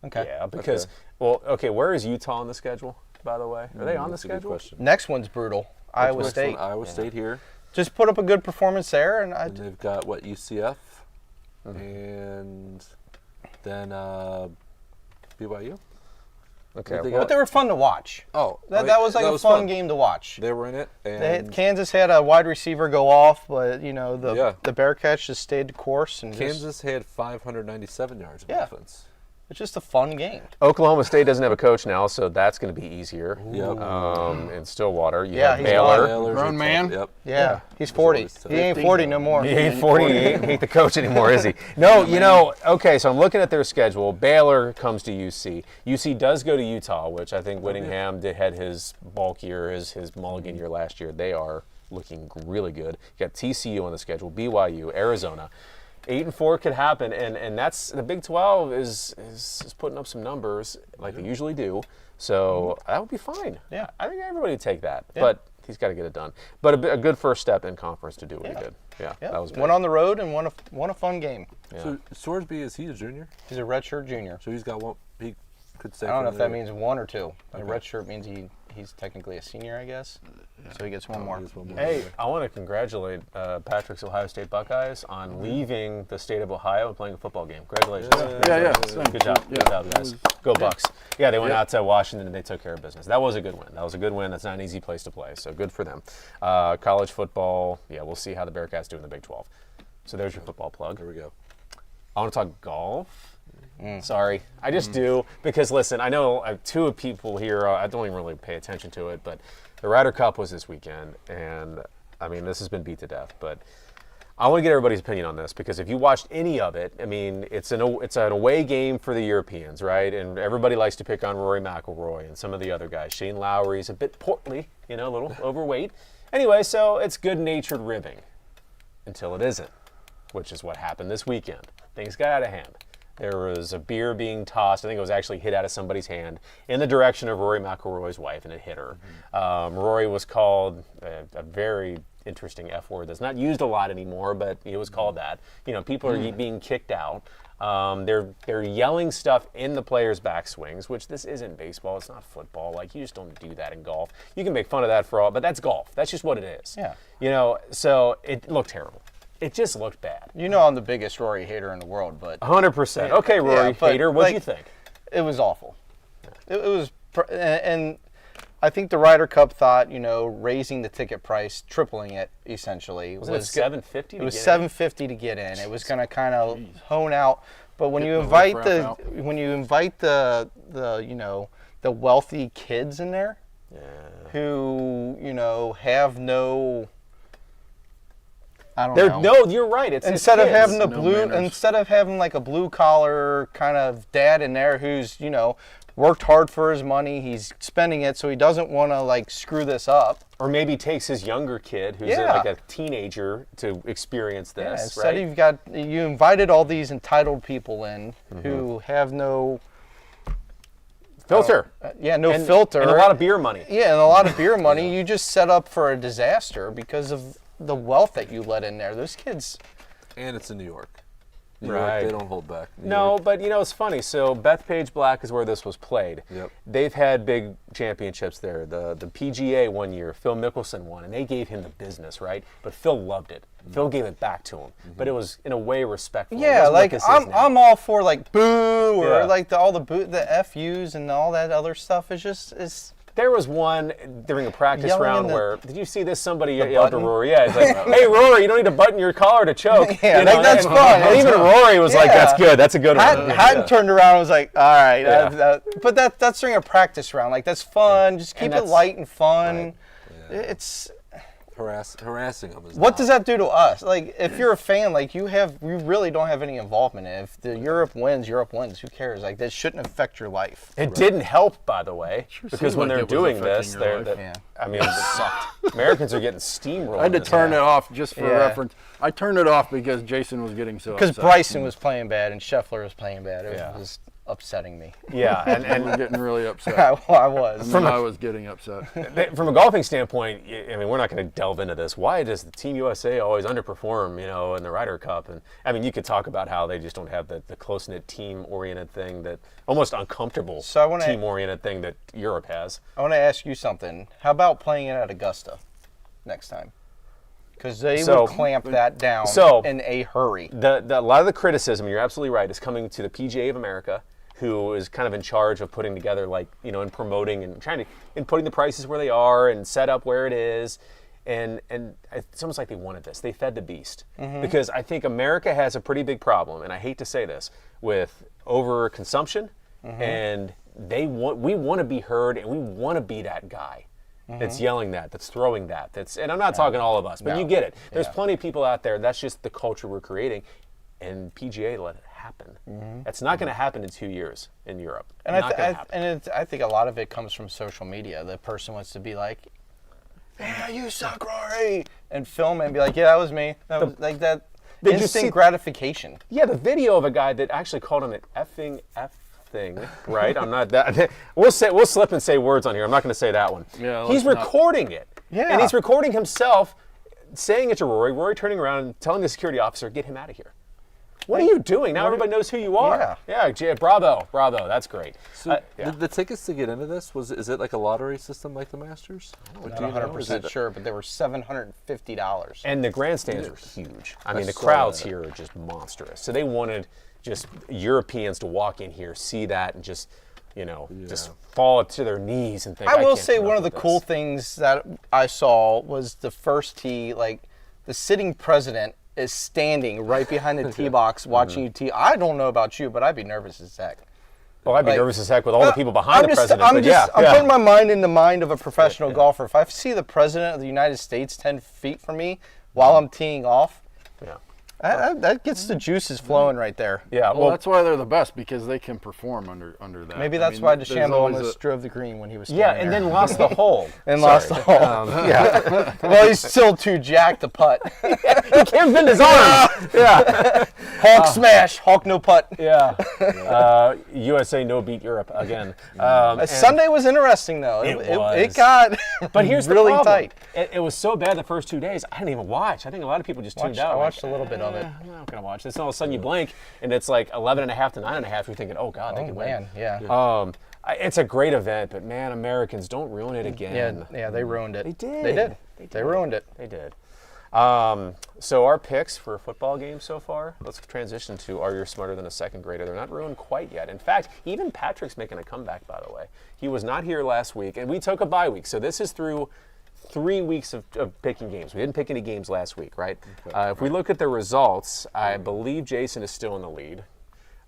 Okay. Yeah, because where is Utah on the schedule? By the way, are they on the That's a good schedule? question. Next one's brutal. Iowa Next State. one, Iowa State here. Just put up a good performance there, and And they've got UCF, and then BYU. Okay. They well, but they were fun to watch. Oh, That was like a fun game to watch. They were in it, and Kansas had a wide receiver go off, but the Bearcats just stayed the course and Kansas had 597 yards of Yeah. offense. it's just a fun game. Oklahoma State doesn't have a coach now, so that's going to be easier. Yep. In Stillwater, you Yeah, have he's Baylor. Grown Baylor's man? Yep. Yeah, he's 40. always tough. He ain't 40 no more. He ain't 40. He ain't the coach anymore, is he? No, okay, so I'm looking at their schedule. Baylor comes to UC. UC does go to Utah, which I think Whittingham had his bulk year, his mulligan year last year. They are looking really good. You got TCU on the schedule, BYU, Arizona. 8-4 could happen, and that's the Big 12 is putting up some numbers like they usually do. So that would be fine. Yeah. I think everybody would take that, but he's got to get it done. But a good first step in conference to do what he did. Yeah, Yeah. that was big. Went on the road and won a fun game. Yeah. So Sorsby, is he a junior? He's a redshirt junior. So he's got one. He could stay. I don't know for if that another- means 1 or 2. A redshirt means he's technically a senior, I guess. So he gets one more. Just one more. Hey, I want to congratulate Patrick's Ohio State Buckeyes on leaving the state of Ohio and playing a football game. Congratulations. Yeah. Good job. Good job, guys. Go Bucks. Yeah, they went out to Washington and they took care of business. That was a good win. That's not an easy place to play, so good for them. College football, we'll see how the Bearcats do in the Big 12. So there's your football plug. There we go. I want to talk golf. Sorry, I just do because listen, I know two people here. I don't even really pay attention to it, but the Ryder Cup was this weekend, and I mean this has been beat to death. But I want to get everybody's opinion on this because if you watched any of it, I mean it's an away game for the Europeans, right? And everybody likes to pick on Rory McIlroy and some of the other guys. Shane Lowry's a bit portly, a little overweight. Anyway, so it's good-natured ribbing until it isn't, which is what happened this weekend. Things got out of hand. There was a beer being tossed. I think it was actually hit out of somebody's hand in the direction of Rory McIlroy's wife, and it hit her. Rory was called a very interesting F word that's not used a lot anymore, but it was called that. People are being kicked out. They're yelling stuff in the players' backswings, which this isn't baseball. It's not football. Like, you just don't do that in golf. You can make fun of that for all, but that's golf. That's just what it is. Yeah. You know, so it looked terrible. It just looked bad. You know I'm the biggest Rory hater in the world, but 100%. Okay, Rory hater, what'd you think? It was awful. It was, and I think the Ryder Cup thought, raising the ticket price, tripling it essentially. Was it $750? It was $750 to get in. It was going to kind of hone out. But when you invite the wealthy kids in there, who have no. I don't know. No, you're right. It's instead of having manners. Like a blue collar kind of dad in there who's worked hard for his money, he's spending it, so he doesn't want to like screw this up. Or maybe takes his younger kid who's like a teenager to experience this. Instead, you invited all these entitled people in who have no filter. Filter. And a lot of beer money. Yeah, and a lot of beer money. You just set up for a disaster because of the wealth that you let in there. Those kids. And it's in New York. New Right. York, they don't hold back. No, but it's funny. So Bethpage Black is where this was played. Yep. They've had big championships there. The PGA one year, Phil Mickelson won, and they gave him the business, right? But Phil loved it. Phil gave it back to him, but it was in a way respectful. Yeah, like I'm all for like boo or like all the FUs and all that other stuff. Is There was one during a practice Yelling round in the- where, did you see this? Somebody yelled to button? Rory. Yeah, it's like, hey, Rory, you don't need to button your collar to choke. Yeah, like, that's and, fun. And even Rory was like, that's good. That's a good one. Hadn't turned around and was like, all right. Yeah. But that's during a practice round. Like, that's fun. Just keep it light and fun. Right. Yeah. It's... Harassing them is What does that do to us? Like, if you're a fan, like you really don't have any involvement in it. If the Europe wins. Who cares? Like, that shouldn't affect your life. It didn't help, by the way, because when like they're it was doing affecting this, your life. it sucked. Americans are getting steamrolled. I had to turn it off just for Yeah. reference. I turned it off because Jason was getting so Because upset. Bryson was playing bad and Scheffler was playing bad. It was upsetting me. Yeah, I and was getting really upset. I was. And then I was getting upset. from a golfing standpoint, I mean, we're not going to delve into this. Why does the Team USA always underperform, in the Ryder Cup? And I mean, you could talk about how they just don't have the close-knit team-oriented thing, that almost uncomfortable team-oriented thing that Europe has. I want to ask you something. How about playing it at Augusta next time? Because they will clamp that down in a hurry. A lot of the criticism, you're absolutely right, is coming to the PGA of America, who is kind of in charge of putting together, and promoting and putting the prices where they are and set up where it is. And it's almost like they wanted this. They fed the beast. Because I think America has a pretty big problem, and I hate to say this, with overconsumption. And we want to be heard, and we want to be that guy that's yelling that's throwing and I'm not talking all of us, but you get it. There's plenty of people out there. That's just the culture we're creating. And PGA let it happen. That's not going to happen in 2 years in Europe. And I think a lot of it comes from social media. The person wants to be like, "Yeah, you suck, Rory," and film it and be like, "Yeah, that was me." That was like that instant gratification. Yeah, the video of a guy that actually called him an effing F thing, right? I'm not that. We'll slip and say words on here. I'm not going to say that one. Yeah, he's recording it. Yeah. And he's recording himself saying it to Rory. Rory turning around and telling the security officer, "Get him out of here." What are you doing? Now everybody knows who you are. Yeah, bravo. That's great. So the tickets to get into this, is it like a lottery system like the Masters? I'm not 100% sure, but they were $750. And the grandstands are huge. I mean, the crowds here are just monstrous. So they wanted just Europeans to walk in here, see that, and just fall to their knees and think, I will say one of the cool things that I saw was the first tee, like the sitting president is standing right behind the tee box watching you tee. I don't know about you, but I'd be nervous as heck. Well, I'd be nervous as heck with all the people behind the president. I'm putting my mind in the mind of a professional golfer. If I see the president of the United States 10 feet from me while I'm teeing off, that gets the juices flowing right there. Yeah, well, that's why they're the best, because they can perform under that. Maybe that's why DeChambeau almost drove the green when he was and then lost the hole. Lost the hole. Well, he's still too jacked to putt. He can't bend his arm. Hulk smash. Hulk no putt. USA no beat Europe again. Sunday was interesting though. It was. It got but here's really the problem. tight. It was so bad the first 2 days, I didn't even watch. I think a lot of people just tuned out. I watched a little bit of it. I'm not going to watch this. And all of a sudden you blink, and it's like 11.5 to 9.5. You're thinking, oh, God, they could win. Man, yeah. It's a great event, but, man, Americans, don't ruin it again. Yeah, they ruined it. They did. They did. They ruined it. They did. So our picks for a football game so far, let's transition to Are You Smarter Than a Second Grader? They're not ruined quite yet. In fact, even Patrick's making a comeback, by the way. He was not here last week, and we took a bye week. So this is through 3 weeks of picking games. We didn't pick any games last week, right? Okay. If we look at the results, I believe Jason is still in the lead.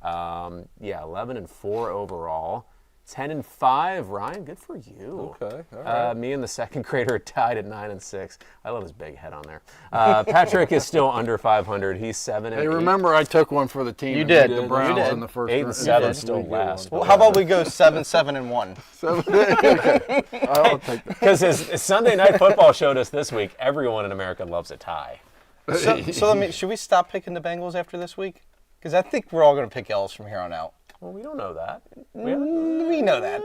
11-4 overall. 10-5, Ryan. Good for you. Okay, all right. Me and the second grader are tied at 9-6. I love his big head on there. Patrick is still under 500. He's 7-8. Hey, remember I took one for the team. You did. The Browns in the first 8-7 still last. Well, how about we go 7-7-1? Okay. I'll take that. Because as Sunday Night Football showed us this week, everyone in America loves a tie. So should we stop picking the Bengals after this week? Because I think we're all going to pick L's from here on out. Well, we don't know that. We know that.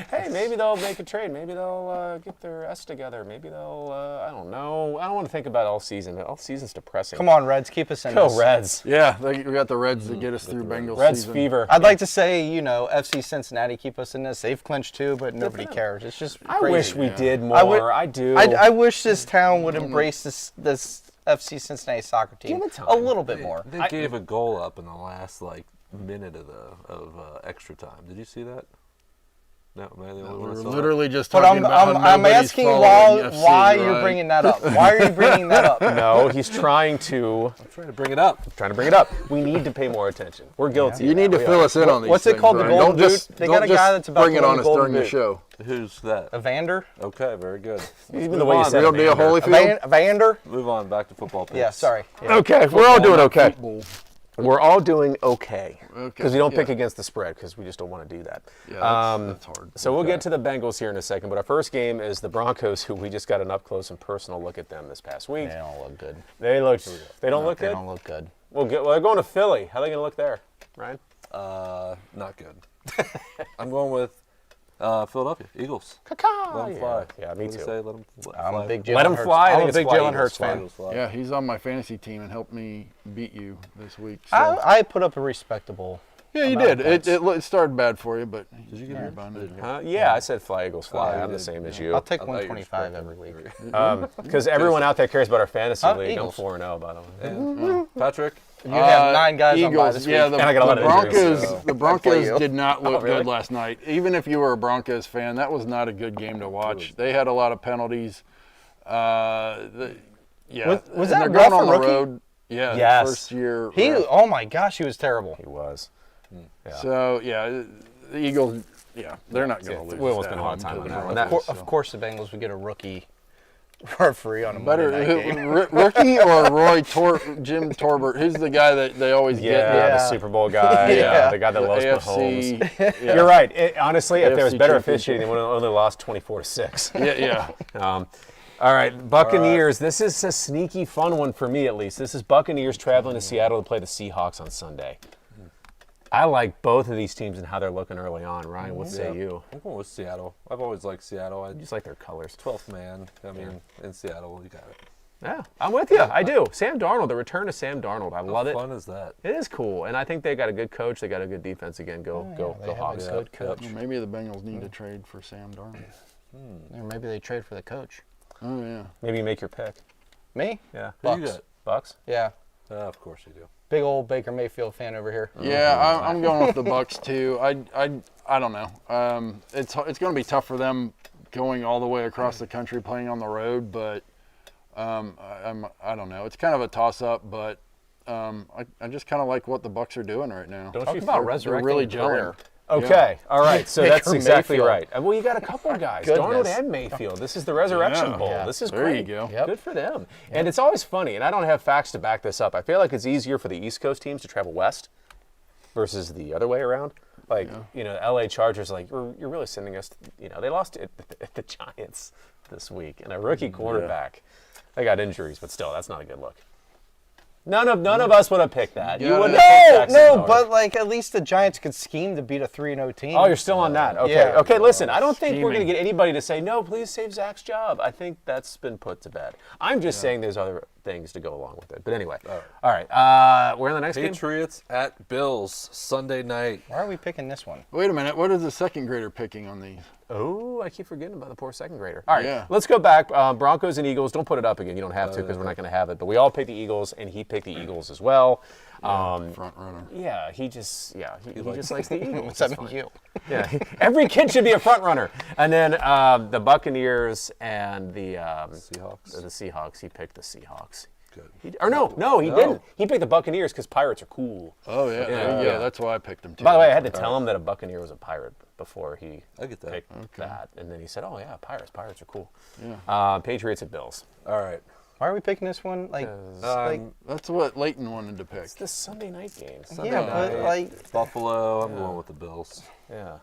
Hey, maybe they'll make a trade. Maybe they'll get their S together. Maybe they'll, I don't know. I don't want to think about all season. All season's depressing. Come on, Reds, keep us in Go this. Reds. Yeah, we got the Reds to get us through Bengals Reds season. fever. I'd like to say, FC Cincinnati keep us in this. They've clinched too, but nobody cares. It's just I crazy. wish we did more. I do. I wish this town would embrace this FC Cincinnati soccer team Give it time. a little bit more. They gave a goal up in the last minute of extra time. Did you see that? No, man. We were literally just But talking about how I'm nobody's asking following FC, why right? you're bringing that up. Why are you bringing that up? No, he's trying to bring it up. bring it up. We need to pay more attention. We're guilty. You need to fill us in on these What's it things, called, the Ryan. Golden Don't just, Boot? They got a don't guy just that's about bring to it win on the us Golden during the Boot. show. Who's that? Evander? Okay, very good. Even the way you said Real deal, Evander. Holyfield. Evander? Move on, back to football picks. Yeah, sorry. Okay, we're all doing okay. Football. We're all doing okay. Okay, Because we don't pick yeah. against the spread because we just don't want to do that. Yeah, that's hard. So we'll get to the Bengals here in a second, but our first game is the Broncos, who we just got an up-close and personal look at them this past week. They don't look good. They don't look They good? don't look good. Well, they're going to Philly. How are they going to look there, Ryan? Not good. I'm going with Philadelphia Eagles. Let them fly. Yeah, me What do too. you say? Let them fly. I'm a big Jalen Let him Hurts. fly. I I'm think a it's big fly, Jalen Eagles Hurts fly. fan. Eagles fly. Yeah, he's on my fantasy team and helped me beat you this week. So. I put up a respectable. Yeah, you amount did. of points. It started bad for you, but Did you give me a bun? Yeah, I said fly, Eagles fly. Oh, you I'm the did. same as I'll you. take I thought you were 125 spreading every week. Because everyone out there cares about our fantasy league. Eagles. I'm 4-0, by the way. Yeah. Patrick? You have 9 guys on bye this week. Yeah, And I got a lot of injuries, so. the Broncos did not look really? good last night. Even if you were a Broncos fan, that was not a good game to watch. They had a lot of penalties. Was and that they're rough going on a the rookie? road. Yeah, Yes. first year. He, ref. oh my gosh, he was terrible. He was. Yeah. So the Eagles. Yeah, they're not going to lose. we won't at spend a lot of home time to on the that one. Broncos, Of so. course, the Bengals would get a rookie referee on a Better Monday night game. rookie or Jim Torbert? Who's the guy that they always Yeah, get? the Yeah. Super Bowl guy. Yeah. The guy that The loves Mahomes. AFC. Yeah. You're right. Honestly, if there was AFC better championship. officiating, they would have only lost 24-6. Yeah. All right, Buccaneers. This is a sneaky fun one for me, at least. This is Buccaneers traveling to Seattle to play the Seahawks on Sunday. I like both of these teams and how they're looking early on. Ryan, what say you? I'm going with Seattle. I've always liked Seattle. I Just like their colors. 12th man. I mean, in Seattle, you got it. Yeah, I'm with you. I do. Sam Darnold, the return of Sam Darnold. I love How it. fun is that? It is cool, and I think they got a good coach. They got a good defense again. Go They have Hawks. a good coach. Well, maybe the Bengals need to trade for Sam Darnold. Or maybe they trade for the coach. Oh yeah. Maybe you make your pick. Me? Yeah. Who you Bucks. got? Bucks. Yeah. Of course you do. Big old Baker Mayfield fan over here. Yeah, I'm going with the Bucks too. I don't know. It's going to be tough for them going all the way across the country playing on the road, but I don't know. It's kind of a toss up, but I just kind of like what the Bucks are doing right now. Don't Talk you about feel- resurrecting really a career. Okay, all right. So Baker that's exactly Mayfield. right. Well, you got a couple of guys, Darnold Goodness. and Mayfield. This is the Resurrection Yeah. Bowl. Yeah. This is There great. you go. Yep. Good for them. And it's always funny, and I don't have facts to back this up. I feel like it's easier for the East Coast teams to travel west versus the other way around. Like, LA Chargers, like, you're really sending us, they lost at the Giants this week, and a rookie quarterback. They got injuries, but still, that's not a good look. None of us would have picked that. You Yeah. wouldn't have picked Jacksonville. but like at least the Giants could scheme to beat a 3-0 team. Oh, you're still on that. Okay. Yeah. Okay, listen, I don't think we're going to Scheming. get anybody to say, no, please save Zach's job. I think that's been put to bed. I'm just saying there's other things to go along with it. But anyway. All right. We're in the next game? Patriots at Bills Sunday night. Why are we picking this one? Wait a minute. What is the second grader picking on these? Oh, I keep forgetting about the poor second grader. All right, Yeah. let's go back. Broncos and Eagles. Don't put it up again. You don't have to because we're not going to have it. But we all picked the Eagles, and he picked the Eagles as well. Front runner. Yeah, he just likes the Eagles. What's that That's mean fine. you? Yeah, every kid should be a front runner. And then the Buccaneers and the Seahawks. The Seahawks. He picked the Seahawks. Good. No, he didn't. He picked the Buccaneers because pirates are cool. Oh, yeah. Yeah, that's why I picked them, too. By the way, I had to tell him that a Buccaneer was a pirate before he I get that. picked that. And then he said, oh, yeah, pirates are cool. Yeah. Patriots at Bills. All right. Why are we picking this one? Like That's what Leighton wanted to pick. It's the Sunday night game. yeah, but like Buffalo. I'm going with the Bills. Yeah.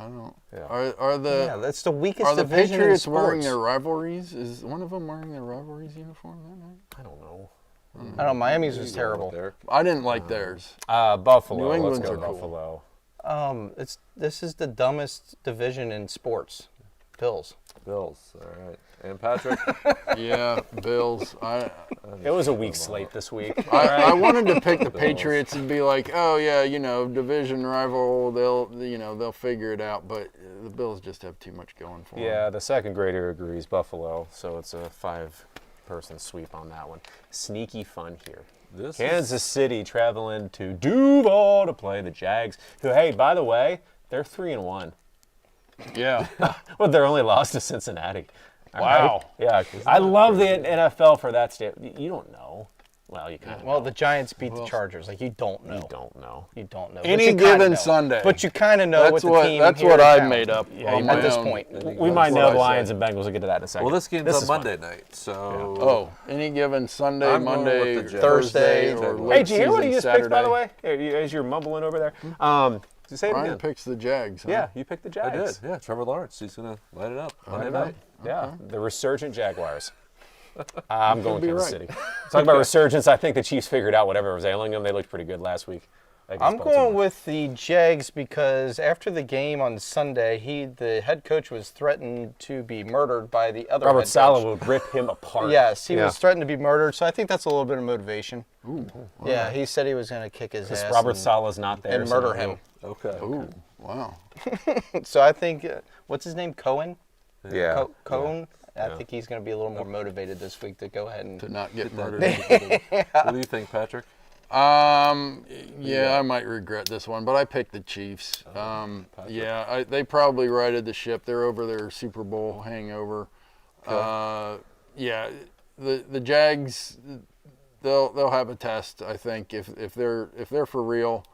I don't. Yeah. Are the yeah, that's the weakest are the division in Patriots sports. wearing their rivalries? Is one of them wearing their rivalries uniform that night? I don't know. I don't know. Miami's was terrible. There. I didn't like theirs. Buffalo. New England's Let's are go cool. Buffalo. This is the dumbest division in sports. Bills. Bills. All right. And Patrick. Yeah, Bills. It was a weak slate this week. I wanted to pick the Patriots and be like, oh yeah, division rival. They'll figure it out. But the Bills just have too much going for them. Yeah, the second grader agrees Buffalo, so it's a 5-person sweep on that one. Sneaky fun here. Kansas City traveling to Duval to play the Jags, who, hey, by the way, they're 3-1. Yeah. Well, they're only lost to Cincinnati. All Wow. right? Yeah, I love the NFL for that state. You don't know. Well, you kind of Well, the Giants beat the Chargers. Like you don't know. You don't know. You don't know. Any But you kinda given know. Sunday. But you kind of know That's what the what team. that's here what in I town. made up Yeah, on you my at this own. point. We might what know I the Lions said. and Bengals. We'll get to that in a second. Well, this game's This on is fun. Monday night, so. Oh, any given Sunday, I'm going Monday, with the Jags. Thursday, Thursday. or Hey, late Hey, did you hear what he just season picked, by the Saturday. way? Here, as you're mumbling over there. Say it Ryan again. picks the Jags. Huh? Yeah, you picked the I Jags. did. Yeah, Trevor Lawrence. He's going to light it up. Light it Monday up. Yeah, the resurgent Jaguars. I'm going be Kansas right. City. Talking about resurgence, I think the Chiefs figured out whatever was ailing them. They looked pretty good last week. I'm going with the Jags because after the game on Sunday, the head coach was threatened to be murdered by the other Robert head Saleh coach. would rip him apart. Yes, he Yeah. was threatened to be murdered, so I think that's a little bit of motivation. Ooh. Yeah, he said he was going to kick his ass Robert and, Saleh's not there. and so murder he'll- him. Okay. Ooh. Wow. So I think, what's his name, Cohen? Yeah. Cohen? I think he's going to be a little more motivated this week to go ahead and... To not get murdered. What do you think, Patrick? Yeah, I might regret this one, but I picked the Chiefs. They probably righted the ship. They're over their Super Bowl hangover. The Jags, they'll have a test. I think if they're for real,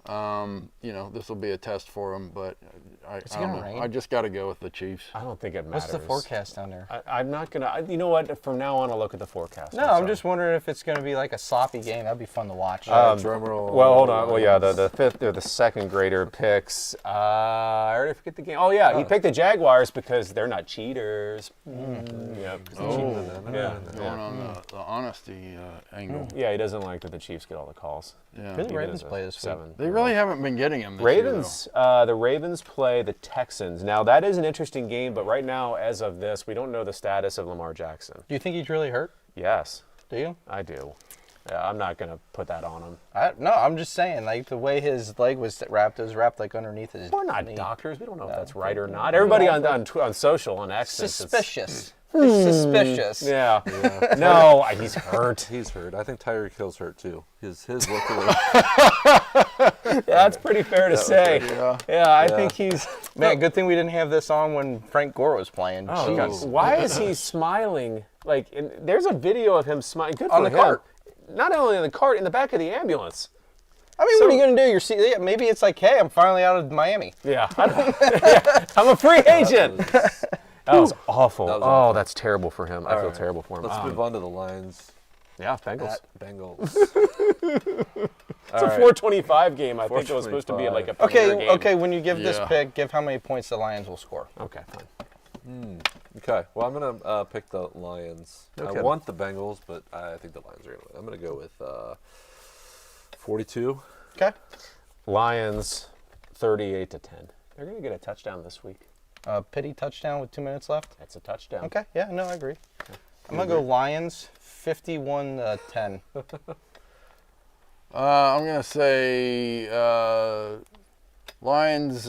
this will be a test for them. But I don't gonna know. rain? I just got to go with the Chiefs. I don't think it matters. What's the forecast down there? I'm not going to. You know what? From now on, I'll look at the forecast. No, I'm just wondering if it's going to be like a sloppy game. That'd be fun to watch. Drum roll. Well, hold on. Well, yeah, the fifth or the second grader picks. I already forget the game. Oh, yeah, he picked the Jaguars because they're not cheaters. Yeah, because the Chiefs. Going on the honesty angle. Yeah, he doesn't like that the Chiefs get all the calls. Yeah. Who the Even Ravens as a play this week? 7. They really haven't been getting them this year, Ravens. The Ravens play the Texans. Now that is an interesting game, but right now, as of this, we don't know the status of Lamar Jackson. Do you think he's really hurt? Yes, Do you? I do. Yeah, I'm not gonna put that on him. No, I'm just saying, like the way his leg was wrapped, it was wrapped like underneath his We're not knee. doctors. We don't know if that's right or not. Everybody on social on X thinks it's- Suspicious. It's suspicious. Yeah. No, he's hurt. He's hurt. I think Tyreek Hill's hurt too. His looked a little. That's pretty fair to say. Yeah, I think he's. Man, good thing we didn't have this on when Frank Gore was playing. Oh, God. Jeez. Why is he smiling? Like, there's a video of him smiling. Good On for the him. cart. Not only in the cart, in the back of the ambulance. I mean, what are you going to do? Yeah, maybe it's like, hey, I'm finally out of Miami. Yeah. I'm a free agent. That was awful. That was awful. That's terrible for him. I feel right. terrible for him. Let's move on to the Lions Yeah, Bengals. at Bengals. It's a 425 game. I think it was supposed to be like a premier game. Okay, when you give this Yeah. pick, give how many points the Lions will score. Okay, fine. Okay, well, I'm going to pick the Lions. No I kidding. want the Bengals, but I think the Lions are going to win. I'm going to go with 42. Okay. Lions 38-10. They're going to get a touchdown this week. Pity touchdown with 2 minutes left. That's a touchdown. Okay. Yeah. No, I agree. I'm gonna go Lions 51-10. I'm going to say Lions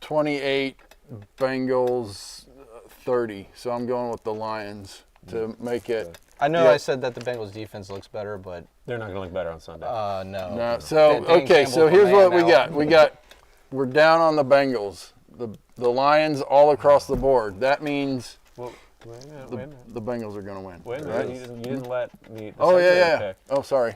28, Bengals 30. So I'm going with the Lions to make it. I know Yeah. I said that the Bengals defense looks better, but They're not going to look better on Sunday. no. No, so Dan okay, so Campbell's here's my what man we now. got. We're down on the Bengals. The Lions all across the board. That means Well, wait a minute. the Bengals are going to win. Wait a right? minute. You didn't let me. the Oh secretary yeah. pick. Oh sorry.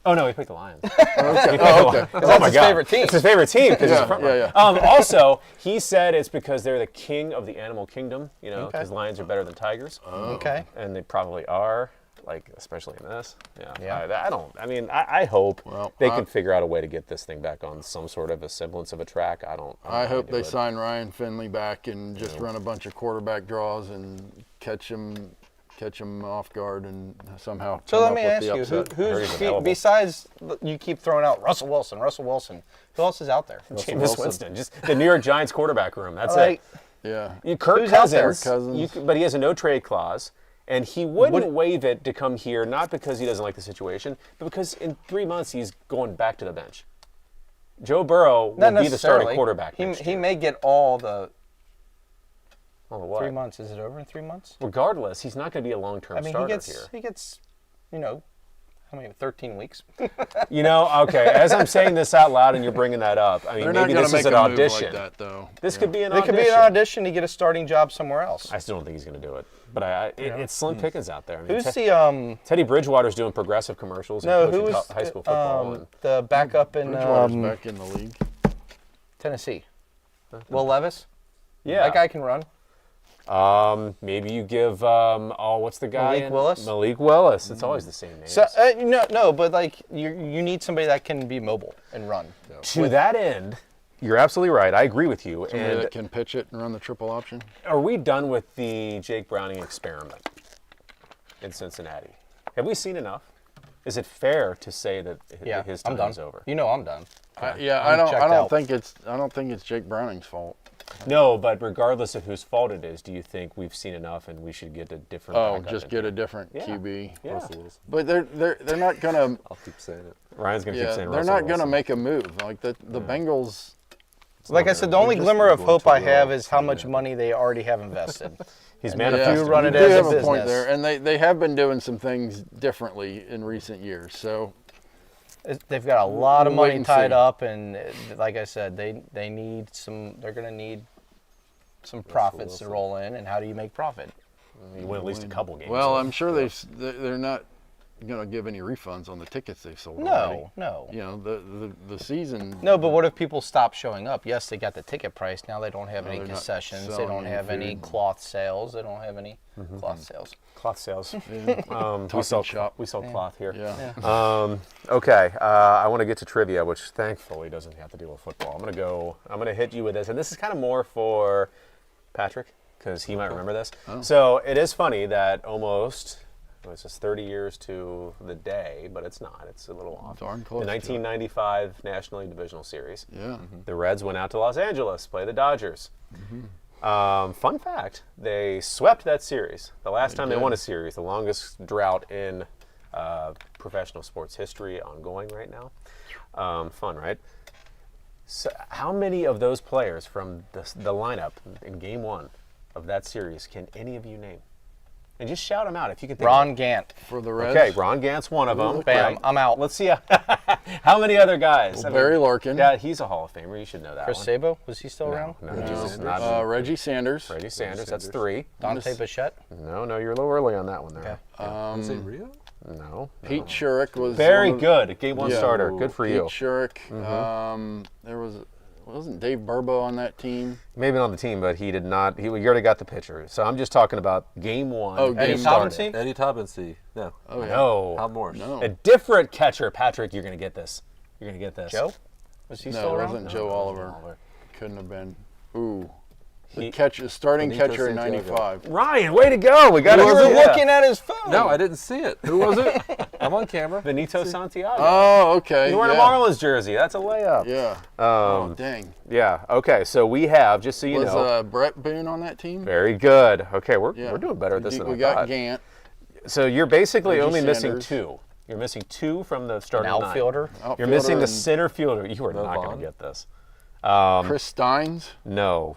Oh no, he picked the Lions. Okay. Oh, okay. That's his favorite team. It's his favorite team because he's a front Yeah, runner. Also, he said it's because they're the king of the animal kingdom. You know, Okay. because lions are better than tigers, Okay. and they probably are. Like especially in this. Yeah. I hope Well, they can figure out a way to get this thing back on some sort of a semblance of a track. I don't I know how hope do they it. sign Ryan Finley back and just run a bunch of quarterback draws and catch him off guard and somehow. So come let up me with ask the you, upset. Heard he's available. besides you keep throwing out Russell Wilson, who else is out there? Jameis Wilson. Winston, just the New York Giants quarterback room. That's Like, Yeah. Kirk Who's out there? Cousins, but he has a no trade clause, and he wouldn't waive it to come here, not because he doesn't like the situation, but because in 3 months he's going back to the bench. Joe Burrow not will be the starting necessarily. quarterback He next he year. may get all the Well, what? 3 months. Is it over in 3 months? Regardless, he's not going to be a long-term I mean, starter he here. gets, how many? 13 weeks. Okay, as I'm saying this out loud and you're bringing that up, I mean, They're not maybe going this to is make an a move audition. like that though. This could be an It audition. could be an audition to get a starting job somewhere else. I still don't think he's going to do it, but it's slim pickings out there. I mean, Who's the Teddy Bridgewater's doing progressive commercials and no? coaching Who was high school football. And the backup in Bridgewater's back in the league. Tennessee? Will Levis. yeah, That guy can run. Maybe you give what's the guy? Malik Willis? Malik Willis. It's always the same name. So no, but like you need somebody that can be mobile and run. to that end, you're absolutely right. I agree with you. Somebody And that can pitch it and run the triple option. are we done with the Jake Browning experiment in Cincinnati? Have we seen enough? Is it fair to say that Yeah, his I'm time done. is over? You know I'm done. I I'm don't checked out. think it's Jake Browning's fault. No, but regardless of whose fault it is, do you think we've seen enough and we should get a different? Oh, backup just in? get a different Yeah. QB. Yeah. Russell Wilson. But they're not gonna. I'll keep saying it. Ryan's gonna keep Yeah, saying they're Russell not gonna Wilson. make a move. Like the Bengals. Like I said, the only just glimmer of going hope to I have roll. is how much money they already have invested. He's And manifested. you run it you as do a have a point business. there, and they have been doing some things differently in recent years. So They've got a lot of We'll wait money and tied see. up, and like I said, they need some. They're going to need some profits to Wilson. roll in. And how do you make profit? You win at least a couple games. well, I'm sure they're not gonna give any refunds on the tickets they've sold. No, already. no. You know the season. No, but what if people stop showing up? Yes, they got the ticket price. Now they don't have any they're not concessions. They selling don't any have any food. cloth sales. They don't have any cloth sales. cloth sales. Talking we sell shop. We sell cloth here. Yeah. Okay, I want to get to trivia, which thankfully doesn't have to deal with football. I'm gonna hit you with this, and this is kind of more for Patrick because he might remember this. So it is funny that almost. It's just 30 years to the day, but it's not. It's a little off. Darn close The to it. 1995 National League Divisional Series. Yeah. The Reds went out to Los Angeles, play the Dodgers. Fun fact, they swept that series. The last time they did. won a series, the longest drought in professional sports history ongoing right now. Fun, right? So how many of those players from the lineup in game one of that series can any of you name? And just shout them out if you can think of Ron it. Gant. For the Reds. Okay, Ron Gant's one of them. Bam, Right. I'm out. Let's see how many other guys. Barry Larkin. Yeah, he's a Hall of Famer. You should know that Chris one. Sabo, was he still around? No, Jesus, not Reggie Sanders. Reggie Sanders. That's three. Dante Bichette. No, you're a little early on that one there. Is it Rio? No. Pete Shurik was Very one of- good. Game one Yeah. starter. Good for Pete you. Shurik. There wasn't Dave Burbo on that team. Maybe on the team, but he did not. He already got the pitcher. So I'm just talking about game one. Oh, He game started. Tobinsey? Eddie Tobinsey. No. Oh, yeah. No. Tom Morse. No. A different catcher. Patrick, you're going to get this. You're going to get this. Joe? Was he No, still it around? wasn't Joe Oliver. Couldn't have been. Ooh. The starting Benito catcher in Santiago. '95. Ryan, way to go! We got You were it. looking at his phone. No, I didn't see it. Who was it? I'm on camera. Benito Santiago. Oh, okay. He's wearing yeah. a Marlins jersey. That's a layup. Yeah. Oh, dang. Yeah. Okay. So we have, just so you Was know, Brett Boone on that team? very good. Okay, we're Yeah. doing better at this than we I got thought. Gant. So you're basically Reggie only missing Sanders. 2. You're missing 2 from the An starting nine. outfielder. You're missing the and center fielder. You are No not going Vaughn? to get this. Chris Steins. No.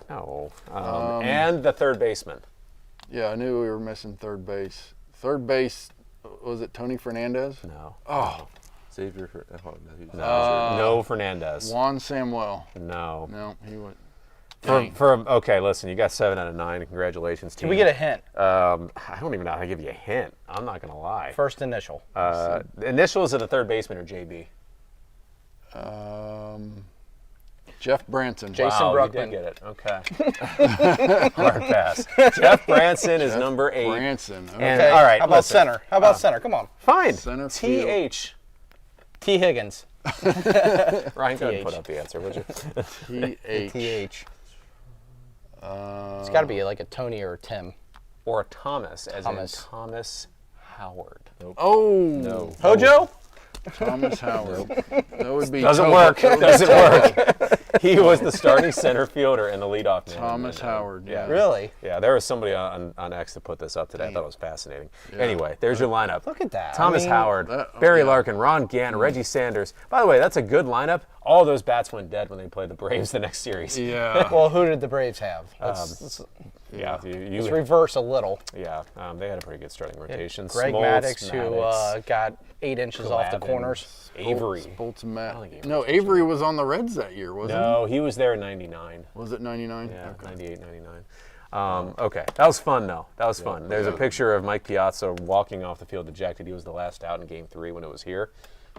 And the third baseman. Yeah, I knew we were missing third base. Third base, was it Tony Fernandez? No. Oh, Xavier. Oh, no, he's No Fernandez. Juan Samuel. No. No, he went. Okay, listen, you got 7 out of 9. Congratulations, team. Can we get a hint? I don't even know how to give you a hint. I'm not going to lie. First initial. The initials of the third baseman are JB. Jeff Branson. Jason Wow, Bruckman. you did get it. Okay. Hard pass. Jeff Branson is number 8. Branson. Okay. And, Okay. all right, How about listen. center? How about center? Come on. Fine. Center field. TH. T. Higgins. Ryan, go ahead and TH. put up the answer, would you? T.H. TH. It's got to be like a Tony or a Tim. Or a Thomas, as Thomas. in Thomas Howard. Oh, No. Hojo? Thomas Howard. That would be Doesn't Toby. work. Doesn't work. He was the starting center fielder and the leadoff man. Thomas Howard. Yeah. Really? Yeah, there was somebody on X that put this up today. I thought it was fascinating. Anyway, there's your lineup. Look at that. Thomas I mean, Howard, that- Barry yeah. Larkin, Ron Gant, Reggie Sanders. By the way, that's a good lineup. All those bats went dead when they played the Braves the next series. Yeah. Well, who did the Braves have? Let's Yeah, let's reverse a little. yeah, they had a pretty good starting rotation. Greg Smoltz, Maddux, who Maddox, got 8 inches off the Glavine, corners. Avery. Bolts and I don't think Matt. Avery No, was Avery was on the Reds that year, wasn't No, he was there in '99. he? Was it 99? Yeah, Okay. 98, 99. Okay, that was fun though. That was fun. There's a picture of Mike Piazza walking off the field dejected. He was the last out in Game 3 when it was here.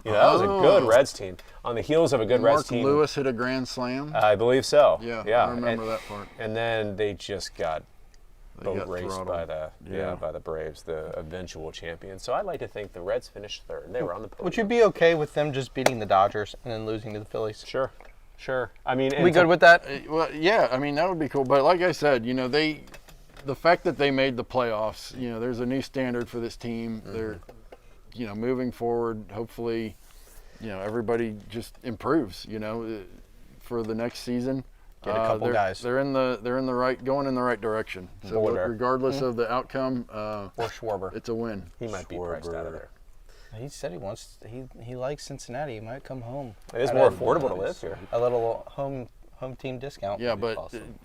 You know, that was a good Reds team. On the heels of a good Reds Mark team. Lewis hit a grand slam. I believe so. Yeah, yeah. I remember and, that part. And then they just got They boat got raced throttled. by the Yeah. by the Braves, the eventual champions. So I'd like to think the Reds finished third. They were on the podium. Would you be okay with them just beating the Dodgers and then losing to the Phillies? Sure. I mean, We good with that? Well, yeah, I mean, that would be cool. But like I said, you know, the fact that they made the playoffs, you know, there's a new standard for this team. They're, you know, moving forward, hopefully, you know, everybody just improves, you know, for the next season. Get a couple guys. They're going in the right direction. So Boulder. regardless of the outcome, Or Schwarber? it's a win. He might be priced out of there. He said he wants. He likes Cincinnati. He might come home. It is At more a- affordable to live here. A little home team discount. Yeah, but awesome.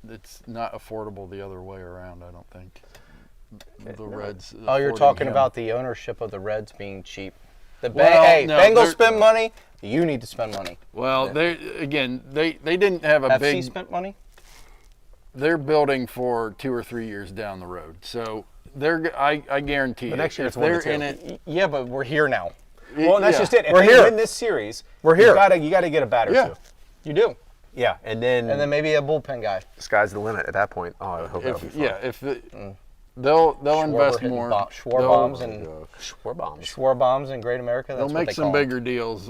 it's not affordable the other way around, I don't think. The Reds. Oh, you're affording talking him. about the ownership of the Reds being cheap. Well, Hey, no, Bengals they're- spend money. You need to spend money. Well, they didn't have a FC big. spent money. They're building for 2 or 3 years down the road, so I guarantee. The next year if it's 1 to they're 2. in it. Yeah, but we're here now. Well, that's yeah. just it. If We're they here. win this series, We're here. You gotta get a batter Yeah. too. You do. Yeah, and then Maybe a bullpen guy. sky's the limit at that point. Oh, I hope that'll be fun. If they'll invest hitting more. Schwarbombs and Schwarbombs. Schwarbombs in Great America. That's They'll what make they some call 'em. bigger deals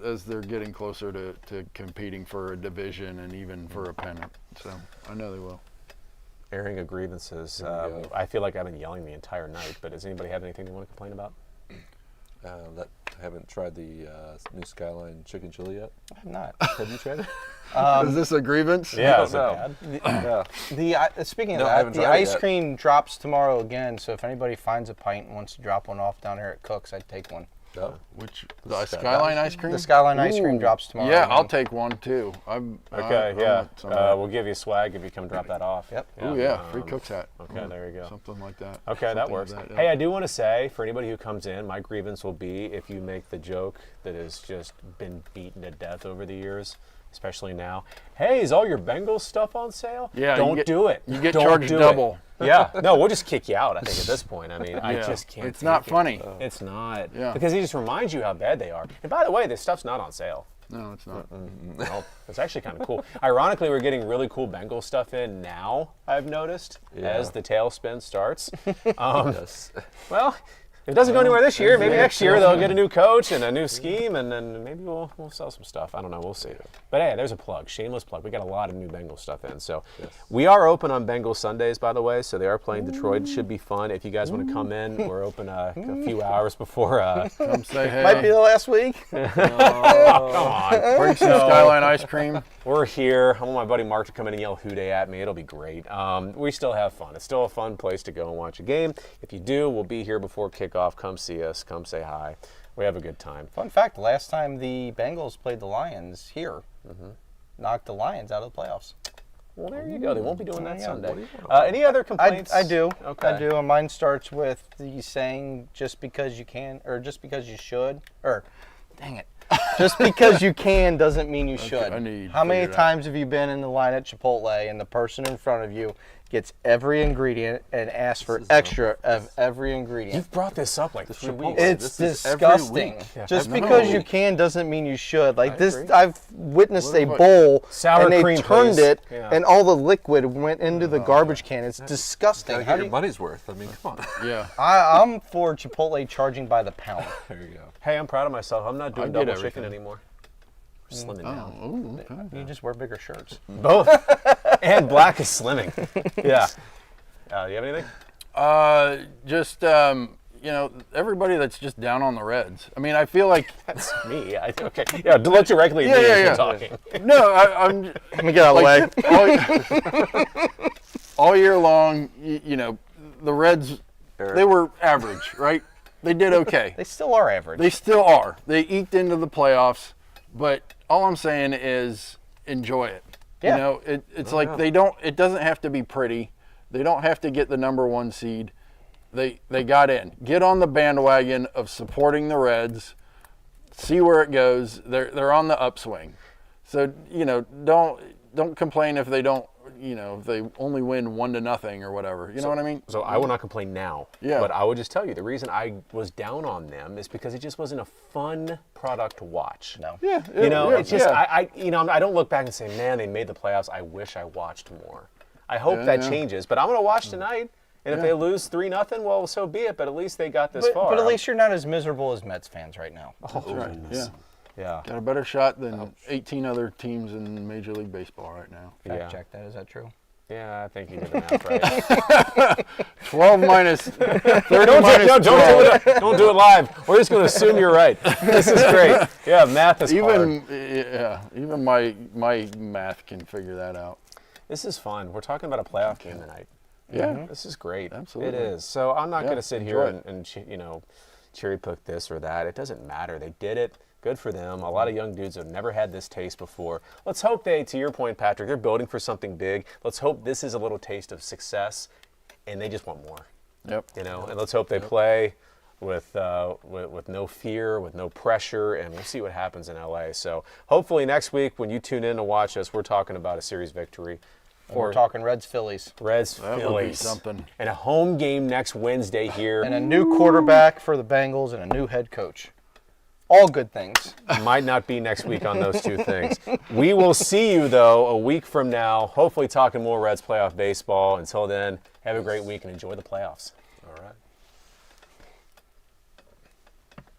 as they're getting closer to competing for a division and even for a pennant. So I know they will. Airing of grievances. we go. I feel like I've been yelling the entire night, but does anybody have anything they want to complain about? I haven't tried the new Skyline chicken chili yet. I'm not. Have you tried it? Is this a grievance? Yeah, is it bad? Yeah. Speaking of No, I that, haven't the tried it ice yet. cream drops tomorrow again. So if anybody finds a pint and wants to drop one off down here at Cook's, I'd take one. No. Which the Skyline ice cream? The Skyline ice cream Ooh. drops tomorrow. Yeah, again. I'll take one too. Okay, yeah. We'll give you swag if you come drop that off. Yep. Oh yeah, free Cook's hat. Okay, there you go. Something like that. Okay, that Something works. like that, Hey, yeah. I do want to say, for anybody who comes in, my grievance will be if you make the joke that has just been beaten to death over the years, especially now. Hey, is all your Bengals stuff on sale? Yeah, Don't do it. You get Don't charged do it. double. Yeah, no, we'll just kick you out, I think, at this point. I mean, I Yeah. just can't. It's not take it. funny. It's not. Yeah. Because he just reminds you how bad they are. And by the way, this stuff's not on sale. No, it's not. No, it's actually kind of cool. Ironically, we're getting really cool Bengal stuff in now, I've noticed, Yeah. as the tailspin starts. Yes. Well, If it doesn't go anywhere this year, maybe next year they'll get a new coach and a new scheme, and then maybe we'll sell some stuff. I don't know. We'll see. But hey, there's a plug, shameless plug. We got a lot of new Bengals stuff in. So we are open on Bengals Sundays, by the way. So they are playing Detroit. It should be fun. If you guys want to come in, we're open a few hours before. Come say hey. Might be the last week. Come on. Bring some Skyline ice cream. We're here. I want my buddy Mark to come in and yell "Who Dey" at me. It'll be great. We still have fun. It's still a fun place to go and watch a game. If you do, we'll be here before kickoff. Come see us. Come say hi. We have a good time. Fun fact, last time the Bengals played the Lions here, knocked the Lions out of the playoffs. Well, there you go. They won't be doing that Sunday. Any other complaints? I do. Okay. I do. And mine starts with the saying, just because you can, or just because you should, or, dang it. Just because you can doesn't mean you should. How many times have you been in the line at Chipotle and the person in front of you gets every ingredient and asks for extra of every ingredient? You've brought this up like 3 weeks. It's disgusting. Just because you can doesn't mean you should. Like this, I've witnessed a bowl Sour and they cream, turned please. it, and all the liquid went into the garbage can. It's disgusting. Gotta get your money's worth. I mean, come on. Yeah. I'm for Chipotle charging by the pound. There you go. Hey, I'm proud of myself. I'm not doing I get double chicken everything. anymore. We're slimming down. Oh, okay. You just wear bigger shirts. Both. And black is slimming. Yeah. You have anything? Everybody that's just down on the Reds. I mean, I feel like That's me. Okay. Yeah, look directly at me as you're talking. no, I'm. Let me get out of the way. All year long, the Reds, they were average, right? They did okay. They still are average. They still are. They eked into the playoffs, but all I'm saying is enjoy it. Yeah. It's like they don't. It doesn't have to be pretty. They don't have to get the number 1 seed. They got in. Get on the bandwagon of supporting the Reds. See where it goes. They're on the upswing. So don't complain if they don't. If they only win 1-0 or whatever. You know what I mean? So I will not complain now. Yeah. But I would just tell you the reason I was down on them is because it just wasn't a fun product to watch. No. Yeah. It's just I don't look back and say, man, they made the playoffs. I wish I watched more. I hope that changes, but I'm going to watch tonight. And if they lose 3-0, well, so be it. But at least they got this far. But at least you're not as miserable as Mets fans right now. Oh, Right. Yeah. Yeah. Got a better shot than 18 other teams in Major League Baseball right now. Fact check that. Is that true? Yeah, I think you did the math right. 12 minus 30 Don't do it live. We're just going to assume you're right. This is great. Yeah, math is hard. Even my math can figure that out. This is fun. We're talking about a playoff game tonight. Yeah. This is great. Absolutely. It is. So I'm not going to sit here enjoy and cherry pick this or that. It doesn't matter. They did it. Good for them. A lot of young dudes have never had this taste before. Let's hope to your point, Patrick, they're building for something big. Let's hope this is a little taste of success, and they just want more. Yep. And let's hope they play with no fear, with no pressure, and we'll see what happens in LA. So hopefully next week when you tune in to watch us, we're talking about a series victory. We're talking Reds-Phillies. That would be Phillies. something. And a home game next Wednesday here. And a new quarterback for the Bengals and a new head coach. All good things. Might not be next week on those two things. We will see you, though, a week from now, hopefully talking more Reds playoff baseball. Until then, have a great week and enjoy the playoffs. All right.